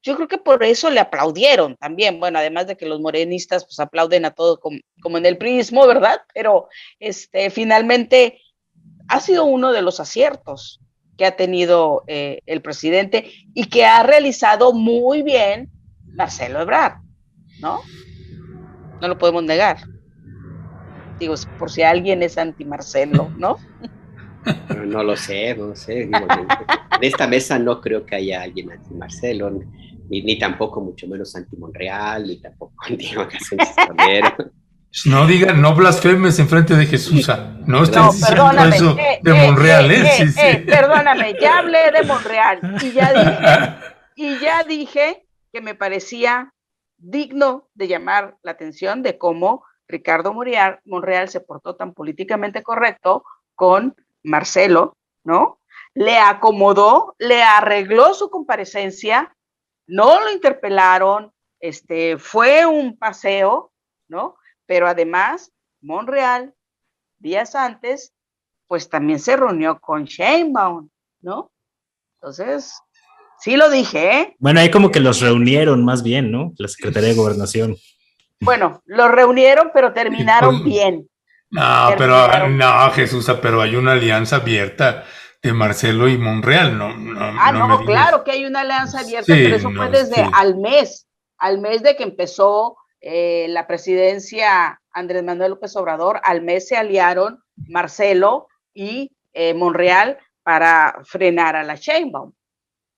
Yo creo que por eso le aplaudieron también, bueno, además de que los morenistas pues aplauden a todo como en el priismo, ¿verdad? Pero finalmente ha sido uno de los aciertos que ha tenido el presidente, y que ha realizado muy bien Marcelo Ebrard, ¿no? No lo podemos negar. Digo, por si alguien es anti-Marcelo, ¿no? No lo sé. Digo, en esta mesa no creo que haya alguien anti-Marcelo, ni tampoco, mucho menos anti-Monreal, ni tampoco anti-Magallanes. No digan, no blasfemes en frente de Jesús. No estén diciendo eso de Monreal, Perdóname, ya hablé de Monreal y ya dije que me parecía digno de llamar la atención de cómo Ricardo Monreal se portó tan políticamente correcto con Marcelo, ¿no? Le acomodó, le arregló su comparecencia, no lo interpelaron, fue un paseo, ¿no? Pero además, Monreal, días antes, pues también se reunió con Sheinbaum, ¿no? Entonces, sí lo dije, ¿eh? Bueno, ahí como que los reunieron más bien, ¿no? La Secretaría de Gobernación. Bueno, los reunieron, pero terminaron bien. No, Jesús, pero hay una alianza abierta de Marcelo y Monreal, no, claro que hay una alianza abierta, sí, pero eso fue desde al mes de que empezó la presidencia Andrés Manuel López Obrador. Al mes se aliaron Marcelo y Monreal para frenar a la Sheinbaum,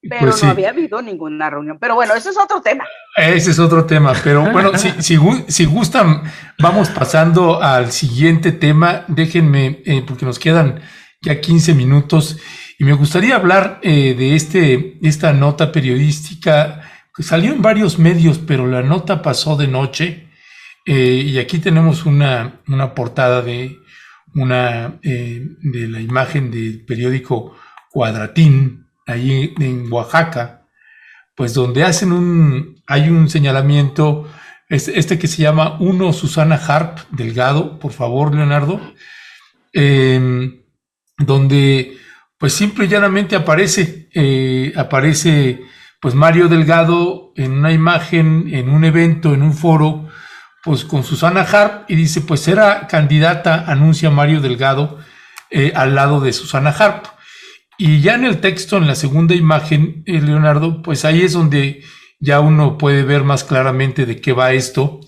pero pues sí, no había habido ninguna reunión. Pero bueno, ese es otro tema. Ese es otro tema, pero bueno, si gustan, vamos pasando al siguiente tema. Déjenme, porque nos quedan ya 15 minutos, y me gustaría hablar de esta nota periodística que salió en varios medios, pero la nota pasó de noche, y aquí tenemos una portada de la imagen del periódico Cuadratín, ahí en Oaxaca, pues donde hay un señalamiento, que se llama Susana Harp Delgado, por favor, Leonardo, donde pues simple y llanamente aparece pues Mario Delgado en una imagen, en un evento, en un foro, pues con Susana Harp, y dice, pues era candidata, anuncia Mario Delgado, al lado de Susana Harp. Y ya en el texto, en la segunda imagen, Leonardo, pues ahí es donde ya uno puede ver más claramente de qué va esto,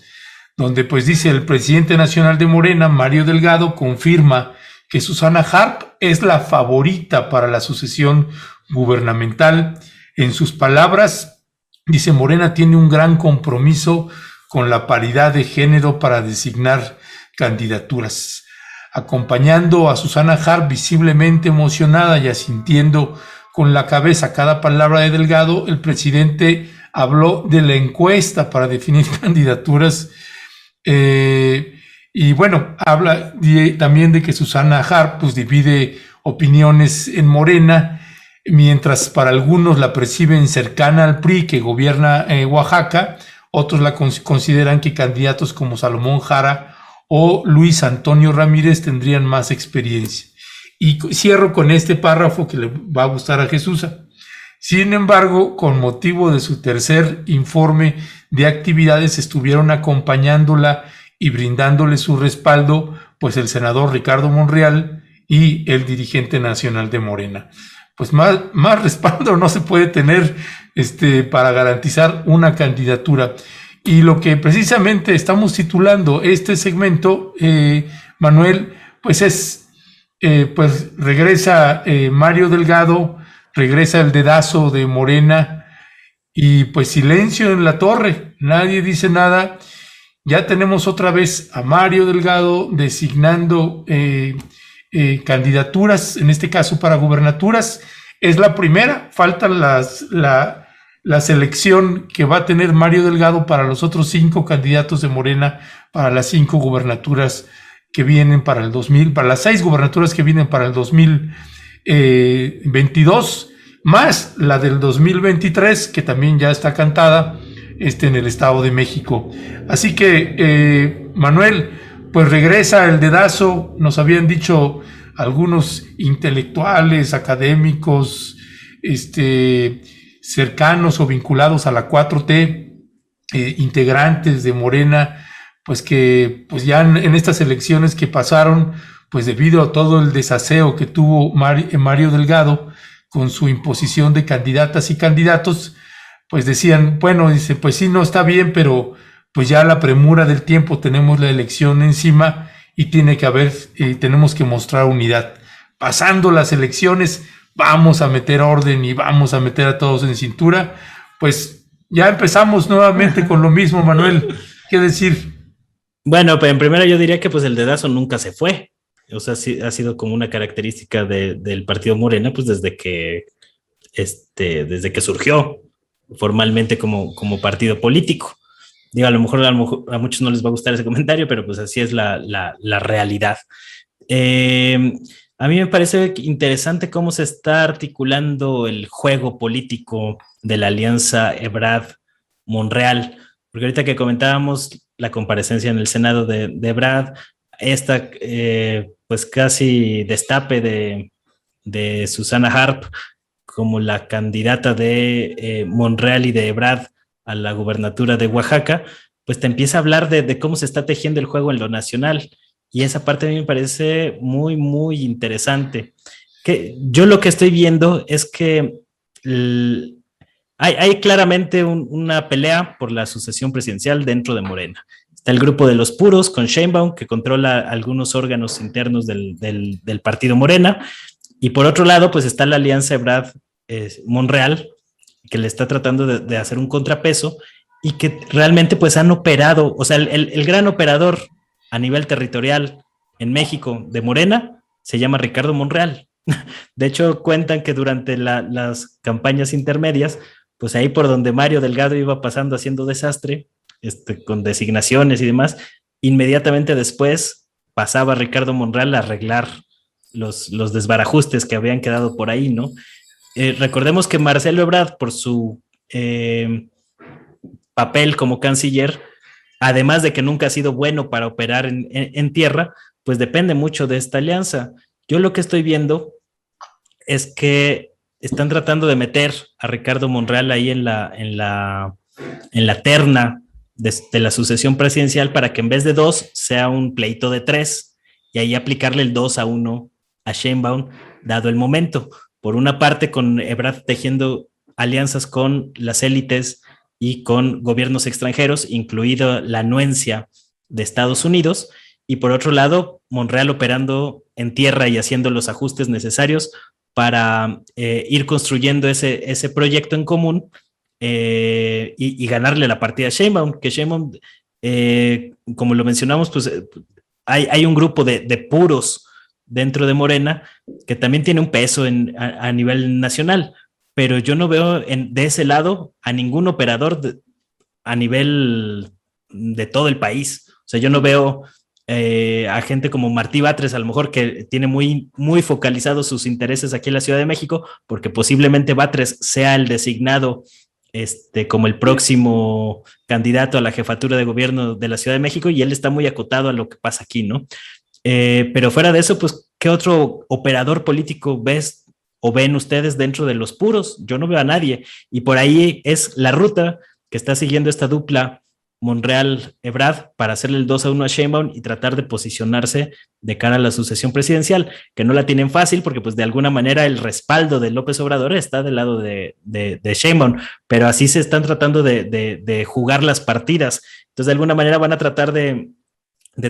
donde pues dice: el presidente nacional de Morena, Mario Delgado, confirma que Susana Harp es la favorita para la sucesión gubernamental. En sus palabras, dice: Morena tiene un gran compromiso con la paridad de género para designar candidaturas. Acompañando a Susana Harp, visiblemente emocionada y asintiendo con la cabeza cada palabra de Delgado, el presidente habló de la encuesta para definir candidaturas. Y bueno, habla también de que Susana Harp pues divide opiniones en Morena, mientras para algunos la perciben cercana al PRI que gobierna Oaxaca, otros la consideran que candidatos como Salomón Jara o Luis Antonio Ramírez tendrían más experiencia. Y cierro con este párrafo que le va a gustar a Jesús. Sin embargo, con motivo de su tercer informe de actividades, estuvieron acompañándola y brindándole su respaldo, pues el senador Ricardo Monreal y el dirigente nacional de Morena. Pues más respaldo no se puede tener para garantizar una candidatura. Y lo que precisamente estamos titulando este segmento, Manuel, pues es, pues regresa Mario Delgado, regresa el dedazo de Morena y pues silencio en la torre, nadie dice nada. Ya tenemos otra vez a Mario Delgado designando candidaturas, en este caso para gubernaturas. Es la primera, falta la selección que va a tener Mario Delgado para los otros 5 candidatos de Morena, para las 5 gubernaturas que vienen para el 2000, para las 6 gubernaturas que vienen para el 2022, más la del 2023, que también ya está cantada en el Estado de México. Así que, Manuel, pues regresa el dedazo. Nos habían dicho algunos intelectuales, académicos, cercanos o vinculados a la 4T, integrantes de Morena, pues que pues ya en estas elecciones que pasaron, pues debido a todo el desaseo que tuvo Mario Delgado con su imposición de candidatas y candidatos, pues decían, bueno, dice, pues sí, no está bien, pero pues ya la premura del tiempo, tenemos la elección encima y tenemos que mostrar unidad. Pasando las elecciones, vamos a meter orden y vamos a meter a todos en cintura. Pues ya empezamos nuevamente con lo mismo, Manuel. ¿Qué decir? Bueno, pues en primera yo diría que pues el dedazo nunca se fue. O sea, sí, ha sido como una característica del partido Morena, pues desde que surgió formalmente como partido político. Digo, a lo mejor a muchos no les va a gustar ese comentario, pero pues así es la realidad. A mí me parece interesante cómo se está articulando el juego político de la alianza Ebrard-Monreal, porque ahorita que comentábamos la comparecencia en el Senado de Ebrard, esta pues casi destape de Susana Harp como la candidata de Monreal y de Ebrard a la gubernatura de Oaxaca, pues te empieza a hablar de cómo se está tejiendo el juego en lo nacional. Y esa parte a mí me parece muy, muy interesante. Que yo lo que estoy viendo es que hay claramente una pelea por la sucesión presidencial dentro de Morena. Está el grupo de los puros con Sheinbaum, que controla algunos órganos internos del partido Morena. Y por otro lado, pues está la alianza Ebrard-Monreal, que le está tratando de hacer un contrapeso y que realmente pues han operado, o sea, el gran operador a nivel territorial en México de Morena se llama Ricardo Monreal. De hecho, cuentan que durante las campañas intermedias, pues ahí por donde Mario Delgado iba pasando haciendo desastre, con designaciones y demás, inmediatamente después pasaba Ricardo Monreal a arreglar los desbarajustes que habían quedado por ahí, ¿no? Recordemos que Marcelo Ebrard, por su papel como canciller, además de que nunca ha sido bueno para operar en tierra, pues depende mucho de esta alianza. Yo lo que estoy viendo es que están tratando de meter a Ricardo Monreal ahí en la terna de la sucesión presidencial para que en vez de 2 sea un pleito de 3 y ahí aplicarle el 2-1 a Sheinbaum, dado el momento. Por una parte, con Ebrard tejiendo alianzas con las élites y con gobiernos extranjeros, incluido la anuencia de Estados Unidos, y por otro lado, Monreal operando en tierra y haciendo los ajustes necesarios para ir construyendo ese proyecto en común y ganarle la partida a Sheinbaum, que Sheinbaum, como lo mencionamos, pues hay un grupo de puros dentro de Morena que también tiene un peso a nivel nacional, pero yo no veo de ese lado a ningún operador a nivel de todo el país. O sea, yo no veo a gente como Martí Batres, a lo mejor que tiene muy, muy focalizados sus intereses aquí en la Ciudad de México, porque posiblemente Batres sea el designado como el próximo candidato a la jefatura de gobierno de la Ciudad de México, y él está muy acotado a lo que pasa aquí, ¿no? Pero fuera de eso, pues, ¿qué otro operador político ves o ven ustedes dentro de los puros? Yo no veo a nadie, y por ahí es la ruta que está siguiendo esta dupla Monreal-Ebrard para hacerle el 2-1 a Sheinbaum y tratar de posicionarse de cara a la sucesión presidencial, que no la tienen fácil porque pues de alguna manera el respaldo de López Obrador está del lado de Sheinbaum, pero así se están tratando de jugar las partidas. Entonces de alguna manera van a tratar de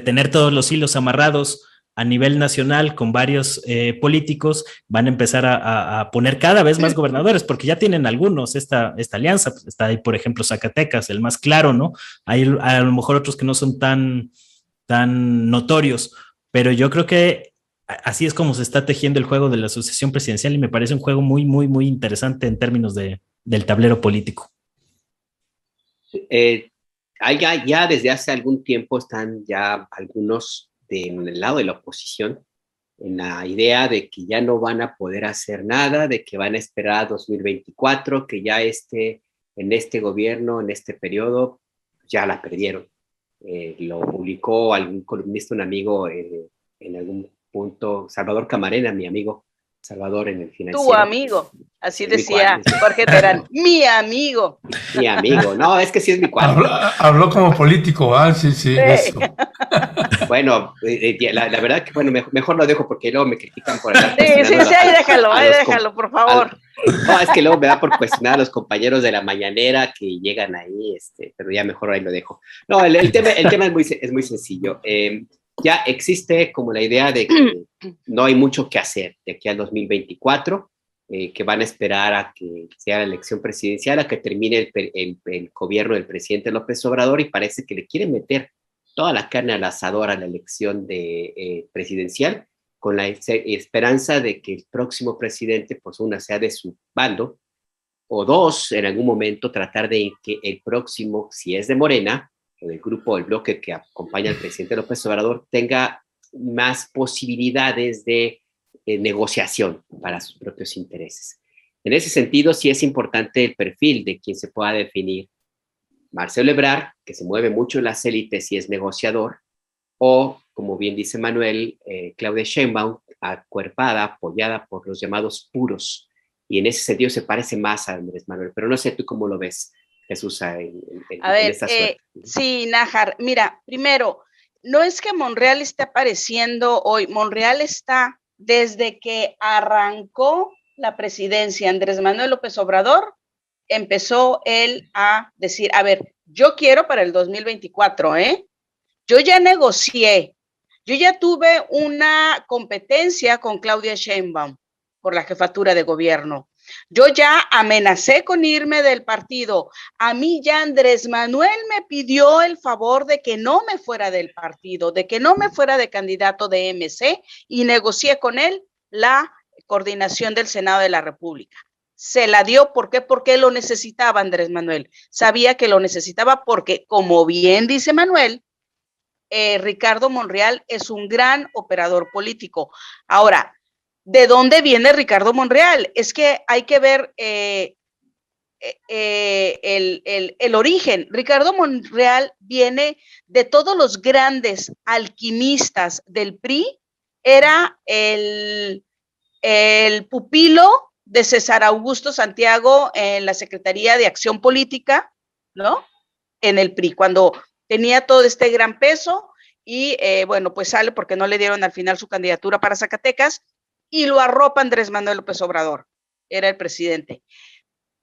tener todos los hilos amarrados a nivel nacional con varios políticos, van a empezar a poner cada vez más gobernadores, porque ya tienen algunos esta alianza. Pues está ahí, por ejemplo, Zacatecas, el más claro, ¿no? Hay a lo mejor otros que no son tan notorios, pero yo creo que así es como se está tejiendo el juego de la sucesión presidencial, y me parece un juego muy, muy, muy interesante en términos del tablero político. Ya desde hace algún tiempo están ya algunos del lado de la oposición en la idea de que ya no van a poder hacer nada, de que van a esperar a 2024, que ya en este gobierno, en este periodo, ya la perdieron. Lo publicó algún columnista, un amigo, en algún punto, Salvador Camarena, mi amigo Salvador, en el Financiero. Tu amigo, así decía Jorge Terán, mi amigo. Mi amigo, no, es que sí es mi cuadro. Habló como político, sí. Eso. Bueno, la verdad que bueno, mejor lo dejo porque luego me critican por hablar. Sí, ahí déjalo, por favor. No, es que luego me da por cuestionar a los compañeros de la mañanera que llegan ahí, pero ya mejor ahí lo dejo. No, el tema es muy sencillo. Ya existe como la idea de que no hay mucho que hacer de aquí al 2024, que van a esperar a que sea la elección presidencial, a que termine el gobierno del presidente López Obrador, y parece que le quieren meter toda la carne al asador a la elección presidencial, con la esperanza de que el próximo presidente, pues una sea de su bando, o dos, en algún momento tratar de que el próximo, si es de Morena, o del grupo, el bloque que acompaña al presidente López Obrador, tenga más posibilidades de negociación para sus propios intereses. En ese sentido, sí es importante el perfil de quien se pueda definir. Marcelo Ebrard, que se mueve mucho en las élites y es negociador, o, como bien dice Manuel, Claudia Sheinbaum, acuerpada, apoyada por los llamados puros, y en ese sentido se parece más a Andrés Manuel, pero no sé tú cómo lo ves, Jesús, en esta suerte. Sí, Nájar, mira, primero, no es que Monreal esté apareciendo hoy, Monreal está desde que arrancó la presidencia Andrés Manuel López Obrador, empezó él a decir, a ver, yo quiero para el 2024, yo ya negocié, yo ya tuve una competencia con Claudia Sheinbaum por la jefatura de gobierno. Yo ya amenacé con irme del partido. A mí ya Andrés Manuel me pidió el favor de que no me fuera del partido, de que no me fuera de candidato de MC, y negocié con él la coordinación del Senado de la República. Se la dio, ¿por qué? Porque lo necesitaba Andrés Manuel. Sabía que lo necesitaba porque, como bien dice Manuel, Ricardo Monreal es un gran operador político. Ahora, ¿de dónde viene Ricardo Monreal? Es que hay que ver el origen. Ricardo Monreal viene de todos los grandes alquimistas del PRI, era el pupilo de César Augusto Santiago en la Secretaría de Acción Política, ¿no? En el PRI, cuando tenía todo este gran peso y bueno, pues sale porque no le dieron al final su candidatura para Zacatecas, y lo arropa Andrés Manuel López Obrador, era el presidente.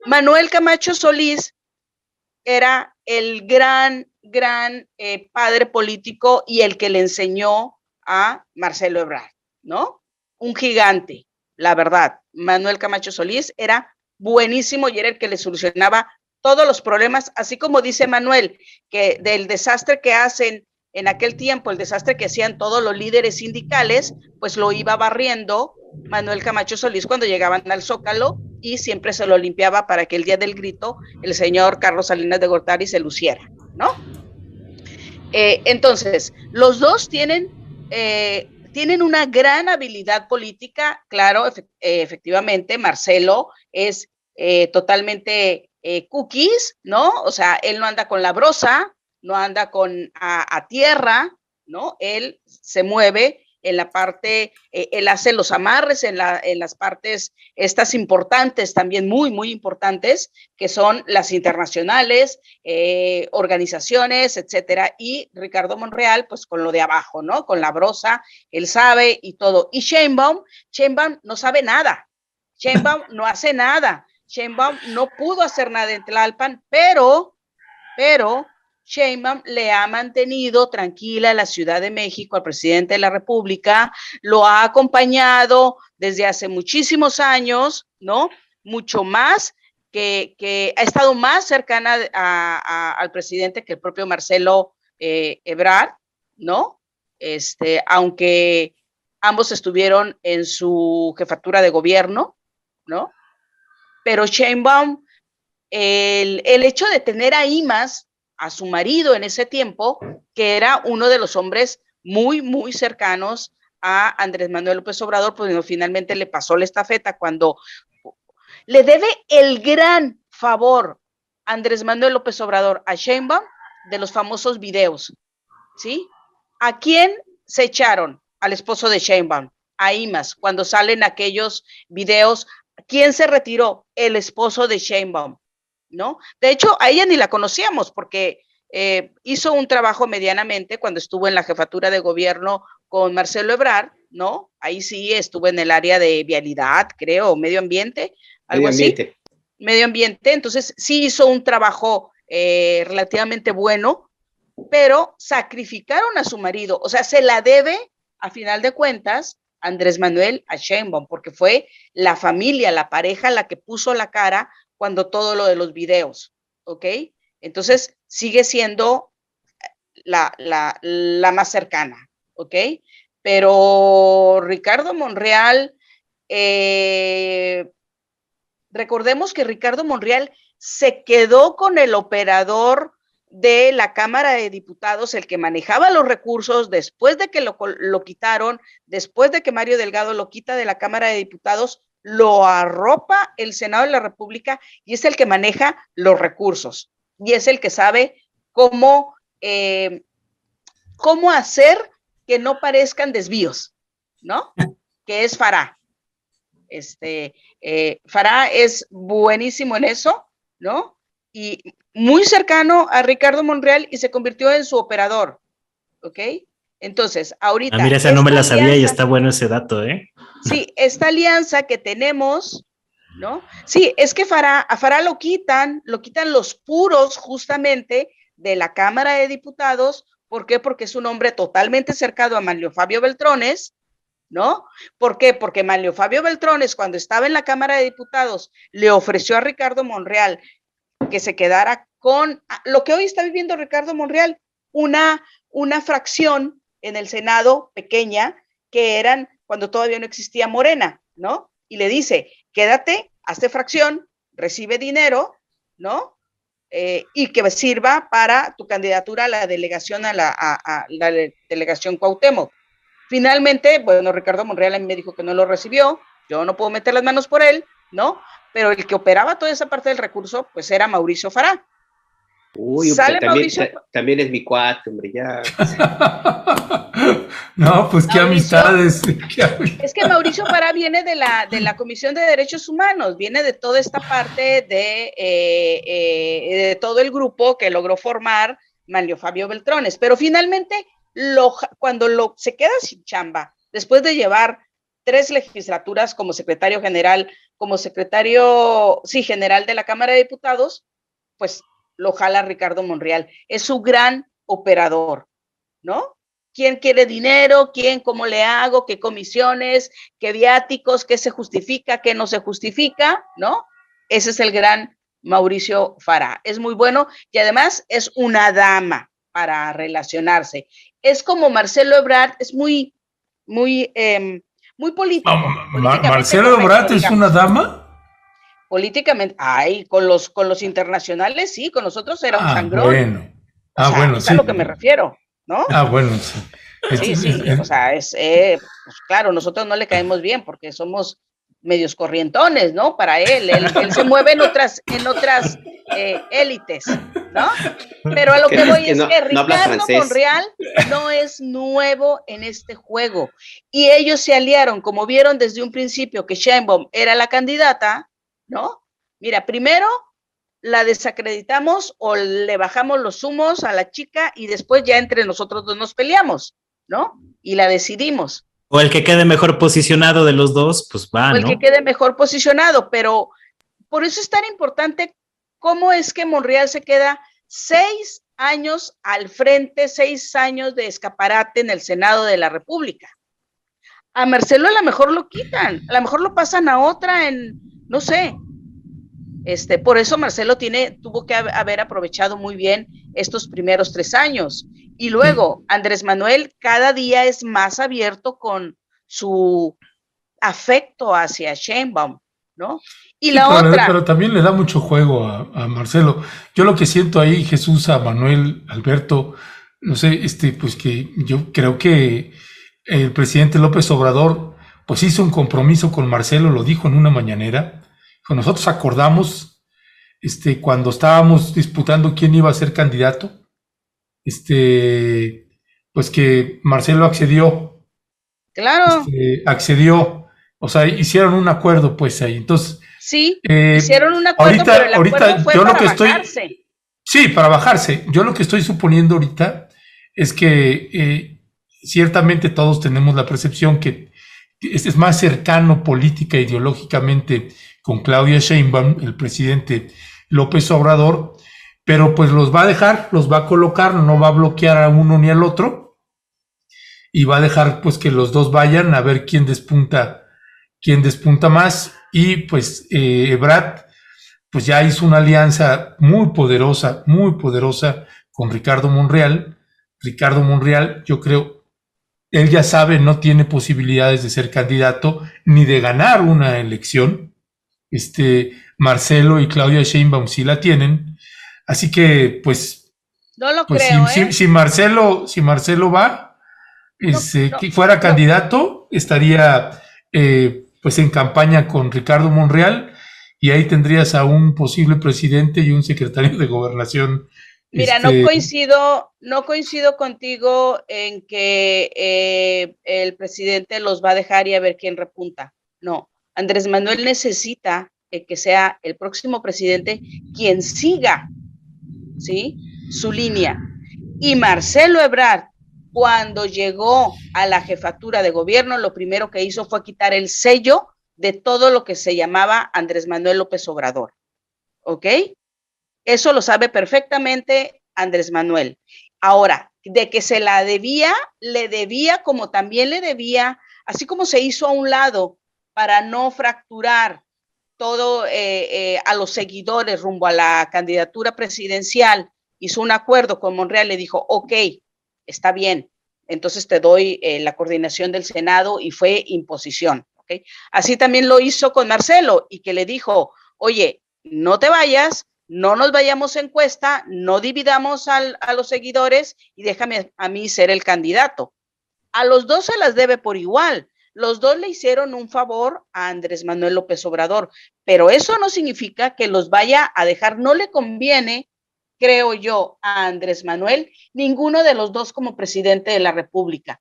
Manuel Camacho Solís era el gran padre político y el que le enseñó a Marcelo Ebrard, ¿no? Un gigante, la verdad. Manuel Camacho Solís era buenísimo y era el que le solucionaba todos los problemas, así como dice Manuel, que del desastre que hacen en aquel tiempo, el desastre que hacían todos los líderes sindicales, pues lo iba barriendo Manuel Camacho Solís cuando llegaban al Zócalo y siempre se lo limpiaba para que el día del grito el señor Carlos Salinas de Gortari se luciera, ¿no? Entonces, los dos tienen una gran habilidad política, claro, efectivamente, Marcelo es totalmente cookies, ¿no? O sea, él no anda con la brosa, no anda a tierra, ¿no? Él se mueve en la parte, él hace los amarres en las partes estas importantes, también muy, muy importantes, que son las internacionales, organizaciones, etcétera, y Ricardo Monreal, pues con lo de abajo, ¿no? Con la brosa, él sabe y todo. Y Sheinbaum no sabe nada, Sheinbaum no hace nada, Sheinbaum no pudo hacer nada en Tlalpan, pero Sheinbaum le ha mantenido tranquila la Ciudad de México al presidente de la República, lo ha acompañado desde hace muchísimos años, ¿no? Mucho más, que ha estado más cercana al presidente que el propio Marcelo Ebrard, ¿no? Aunque ambos estuvieron en su jefatura de gobierno, ¿no? Pero Sheinbaum, el hecho de tener ahí más a su marido en ese tiempo, que era uno de los hombres muy, muy cercanos a Andrés Manuel López Obrador, pues finalmente le pasó la estafeta cuando le debe el gran favor Andrés Manuel López Obrador a Sheinbaum de los famosos videos, ¿sí? ¿A quién se echaron? Al esposo de Sheinbaum, a Imas, cuando salen aquellos videos. ¿Quién se retiró? El esposo de Sheinbaum, ¿no? De hecho, a ella ni la conocíamos porque hizo un trabajo medianamente cuando estuvo en la jefatura de gobierno con Marcelo Ebrard, ¿no? Ahí sí estuvo en el área de vialidad, creo, medio ambiente, algo así. Medio ambiente, entonces sí hizo un trabajo relativamente bueno, pero sacrificaron a su marido, o sea, se la debe, a final de cuentas, Andrés Manuel a Sheinbaum, porque fue la familia, la pareja la que puso la cara cuando todo lo de los videos, ¿ok? Entonces, sigue siendo la más cercana, ¿ok? Pero Ricardo Monreal, recordemos que Ricardo Monreal se quedó con el operador de la Cámara de Diputados, el que manejaba los recursos, después de que lo quitaron, después de que Mario Delgado lo quita de la Cámara de Diputados, lo arropa el Senado de la República y es el que maneja los recursos y es el que sabe cómo hacer que no parezcan desvíos, ¿no? Que es Farah. Farah es buenísimo en eso, ¿no? Y muy cercano a Ricardo Monreal y se convirtió en su operador, ¿ok? Entonces, ahorita... mira, esa no me la sabía y está bueno ese dato, ¿eh? Sí, esta alianza que tenemos, ¿no? Sí, es que a Farah lo quitan los puros justamente de la Cámara de Diputados. ¿Por qué? Porque es un hombre totalmente cercano a Manlio Fabio Beltrones, ¿no? ¿Por qué? Porque Manlio Fabio Beltrones, cuando estaba en la Cámara de Diputados, le ofreció a Ricardo Monreal que se quedara con lo que hoy está viviendo Ricardo Monreal, una fracción en el Senado pequeña, que eran cuando todavía no existía Morena, ¿no? Y le dice, quédate, hazte fracción, recibe dinero, ¿no? Y que sirva para tu candidatura a la delegación, a la delegación Cuauhtémoc. Finalmente, bueno, Ricardo Monreal a mí me dijo que no lo recibió, yo no puedo meter las manos por él, ¿no? Pero el que operaba toda esa parte del recurso, pues era Mauricio Farah. Uy, sale también es mi cuate, hombre, ya. No, pues qué amistades. Es que Mauricio Farah viene de la Comisión de Derechos Humanos, viene de toda esta parte de todo el grupo que logró formar Manlio Fabio Beltrones, pero finalmente cuando se queda sin chamba, después de llevar 3 legislaturas como secretario general, general de la Cámara de Diputados, pues lo jala Ricardo Monreal. Es su gran operador, ¿no? quién quiere dinero, quién, cómo le hago, qué comisiones, qué viáticos, qué se justifica, qué no se justifica, ¿no? Ese es el gran Mauricio Farah. Es muy bueno y además es una dama para relacionarse. Es como Marcelo Ebrard, es muy político. Marcelo Ebrard es una dama. Políticamente, con los internacionales, sí, con nosotros era un sangrón. Bueno. Bueno, es a lo que me refiero, ¿no? Bueno, sí. Sí, o sea, pues claro, nosotros no le caemos bien porque somos medios corrientones, ¿no? Para él se mueve en otras élites, ¿no? Pero a lo que voy es que Ricardo Monreal no es nuevo en este juego y ellos se aliaron, como vieron desde un principio que Sheinbaum era la candidata, ¿no? Mira, primero la desacreditamos o le bajamos los humos a la chica y después ya entre nosotros dos nos peleamos, ¿no? Y la decidimos. O el que quede mejor posicionado de los dos, pues va, ¿no? O el que quede mejor posicionado, pero por eso es tan importante cómo es que Monreal se queda 6 años al frente, 6 años de escaparate en el Senado de la República. A Marcelo a lo mejor lo quitan, a lo mejor lo pasan a otra no sé. Por eso Marcelo tuvo que haber aprovechado muy bien estos primeros 3 años. Y luego Andrés Manuel cada día es más abierto con su afecto hacia Sheinbaum, ¿no? Y la otra. Pero también le da mucho juego a Marcelo. Yo lo que siento ahí, Jesús, a Manuel, Alberto, no sé, pues que yo creo que el presidente López Obrador, pues hizo un compromiso con Marcelo, lo dijo en una mañanera. Nosotros acordamos, cuando estábamos disputando quién iba a ser candidato, pues que Marcelo accedió. Claro. Accedió, o sea, hicieron un acuerdo, pues ahí. Entonces, sí, hicieron un acuerdo, pero el acuerdo fue para bajarse. Sí, para bajarse. Yo lo que estoy suponiendo ahorita es que ciertamente todos tenemos la percepción que es más cercano política e ideológicamente con Claudia Sheinbaum, el presidente López Obrador, pero pues los va a dejar, los va a colocar, no va a bloquear a uno ni al otro, y va a dejar pues que los dos vayan a ver quién despunta más, y pues Ebrard pues ya hizo una alianza muy poderosa con Ricardo Monreal. Ricardo Monreal, yo creo, él ya sabe, no tiene posibilidades de ser candidato ni de ganar una elección. Marcelo y Claudia Sheinbaum sí la tienen, así que pues no lo pues creo, si Marcelo va, que fuera candidato, estaría pues en campaña con Ricardo Monreal, y ahí tendrías a un posible presidente y un secretario de gobernación. Mira, no coincido contigo en que el presidente los va a dejar y a ver quién repunta. No, Andrés Manuel necesita que sea el próximo presidente quien siga, ¿sí?, su línea. Y Marcelo Ebrard, cuando llegó a la jefatura de gobierno, lo primero que hizo fue quitar el sello de todo lo que se llamaba Andrés Manuel López Obrador. ¿Ok? Eso lo sabe perfectamente Andrés Manuel. Ahora, de que se la debía, le debía como también le debía, así como se hizo a un lado para no fracturar todo a los seguidores rumbo a la candidatura presidencial, hizo un acuerdo con Monreal, le dijo, ok, está bien, entonces te doy la coordinación del Senado, y fue imposición. ¿Okay? Así también lo hizo con Marcelo, y que le dijo, oye, no te vayas, no nos vayamos en encuesta, no dividamos a los seguidores y déjame a mí ser el candidato. A los dos se las debe por igual. Los dos le hicieron un favor a Andrés Manuel López Obrador, pero eso no significa que los vaya a dejar. No le conviene, creo yo, a Andrés Manuel ninguno de los dos como presidente de la República.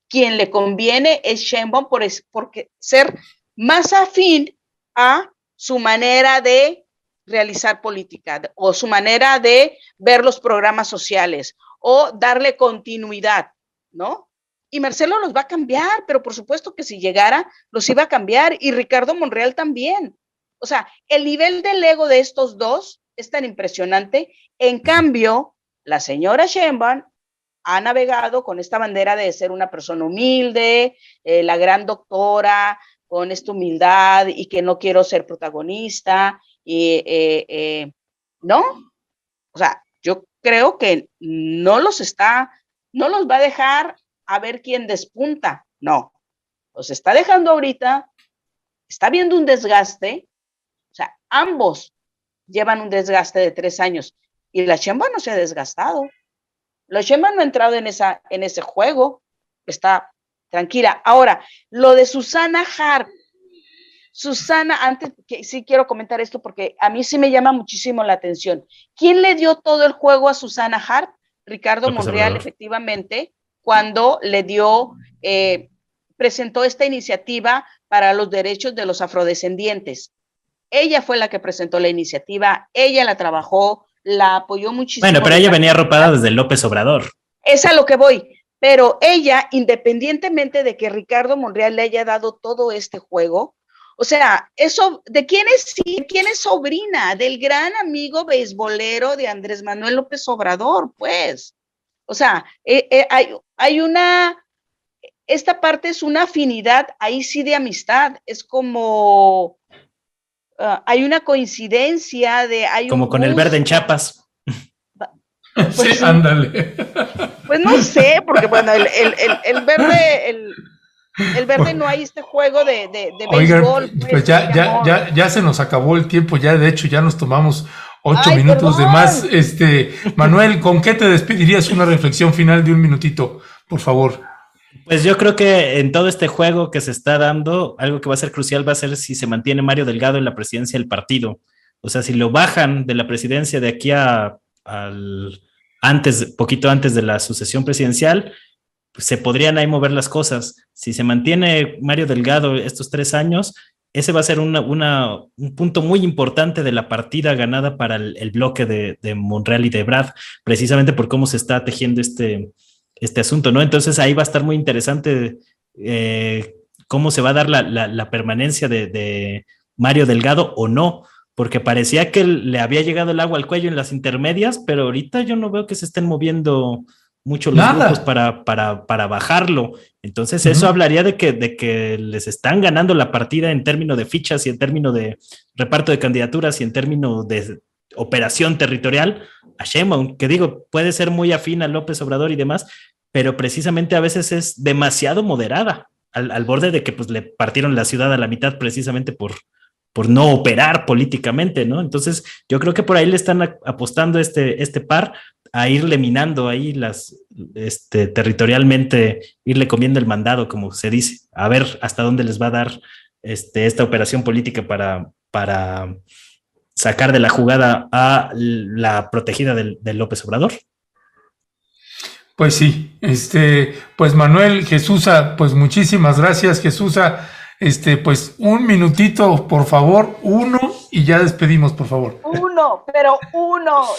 Quien le conviene es Sheinbaum porque ser más afín a su manera de realizar política o su manera de ver los programas sociales o darle continuidad, ¿no? Y Marcelo los va a cambiar, pero por supuesto que si llegara, los iba a cambiar, y Ricardo Monreal también. O sea, el nivel del ego de estos dos es tan impresionante. En cambio, la señora Sheinbaum ha navegado con esta bandera de ser una persona humilde, la gran doctora, con esta humildad y que no quiero ser protagonista, ¿no? O sea, yo creo que no los va a dejar a ver quién despunta, no, los está dejando ahorita, está viendo un desgaste, o sea, ambos llevan un desgaste de 3 años y la Sheinbaum no se ha desgastado. La Sheinbaum no ha entrado en ese juego, está tranquila. Ahora, lo de Susana Harp. Susana, antes que sí quiero comentar esto porque a mí sí me llama muchísimo la atención. ¿Quién le dio todo el juego a Susana Harp? Ricardo Monreal, efectivamente, cuando le presentó esta iniciativa para los derechos de los afrodescendientes. Ella fue la que presentó la iniciativa, ella la trabajó, la apoyó muchísimo. Bueno, pero ella venía arropada desde López Obrador. Es a lo que voy. Pero ella, independientemente de que Ricardo Monreal le haya dado todo este juego, o sea, eso, ¿de quién es sobrina? Del gran amigo beisbolero de Andrés Manuel López Obrador, pues. O sea, hay esta parte es una afinidad, ahí sí de amistad, es como, hay una coincidencia como con el verde en Chiapas. Pues, sí, ándale. Pues no sé, porque bueno, el verde no hay este juego de béisbol. Pues ya se nos acabó el tiempo, ya de hecho ya nos tomamos 8 minutos de más. Manuel, ¿con qué te despedirías? Una reflexión final de 1 minutito, por favor. Pues yo creo que en todo este juego que se está dando, algo que va a ser crucial va a ser si se mantiene Mario Delgado en la presidencia del partido. O sea, si lo bajan de la presidencia de aquí poquito antes de la sucesión presidencial, pues se podrían ahí mover las cosas. Si se mantiene Mario Delgado estos 3 años, ese va a ser un punto muy importante de la partida ganada para el bloque de Monreal y de Ebrard, precisamente por cómo se está tejiendo este asunto, ¿no? Entonces ahí va a estar muy interesante cómo se va a dar la permanencia de Mario Delgado o no, porque parecía que le había llegado el agua al cuello en las intermedias, pero ahorita yo no veo que se estén moviendo mucho los grupos para bajarlo. Entonces eso hablaría de que les están ganando la partida en términos de fichas y en términos de reparto de candidaturas y en términos de operación territorial a Sheinbaum, que digo, puede ser muy afín a López Obrador y demás, pero precisamente a veces es demasiado moderada, al borde de que pues le partieron la ciudad a la mitad precisamente por no operar políticamente, ¿no? Entonces, yo creo que por ahí le están apostando este par a irle minando ahí territorialmente, irle comiendo el mandado, como se dice, a ver hasta dónde les va a dar esta operación política para sacar de la jugada a la protegida del López Obrador. Pues sí, pues Manuel, Jesúsa, pues muchísimas gracias, Jesúsa. Pues 1 minutito, por favor, 1 y ya despedimos, por favor. 1,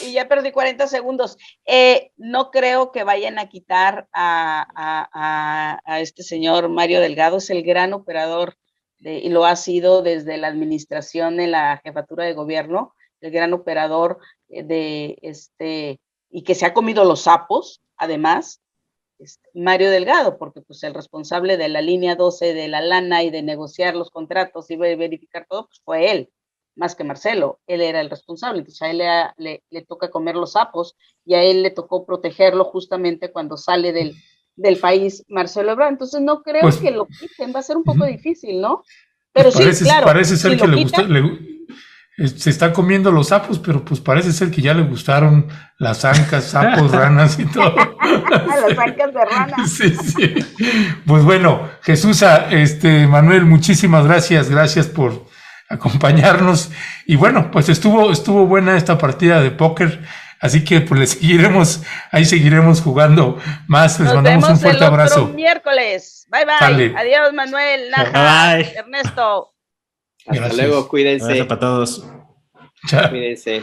y ya perdí 40 segundos. No creo que vayan a quitar a este señor Mario Delgado, es el gran operador y lo ha sido desde la administración de la jefatura de gobierno, el gran operador y que se ha comido los sapos, además, Mario Delgado, porque pues el responsable de la línea 12 de la lana y de negociar los contratos y verificar todo, pues fue él, más que Marcelo, él era el responsable, entonces a él le toca comer los sapos y a él le tocó protegerlo justamente cuando sale del país Marcelo Ebrard, entonces no creo que lo quiten, va a ser un poco difícil, ¿no? Pero pues sí, claro. Parece ser que le gustó, se está comiendo los sapos, pero pues parece ser que ya le gustaron las ancas, sapos, ranas y todo. Las ancas de ranas. Sí. Pues bueno, Jesúsa, Manuel, muchísimas gracias por acompañarnos. Y bueno, pues estuvo buena esta partida de póker, así que pues seguiremos jugando más. Les mandamos un fuerte abrazo. Nos vemos el otro miércoles. Bye. Dale. Adiós, Manuel, Naja, bye. Ernesto. Hasta luego, cuídense. Gracias para todos. Chao. Cuídense.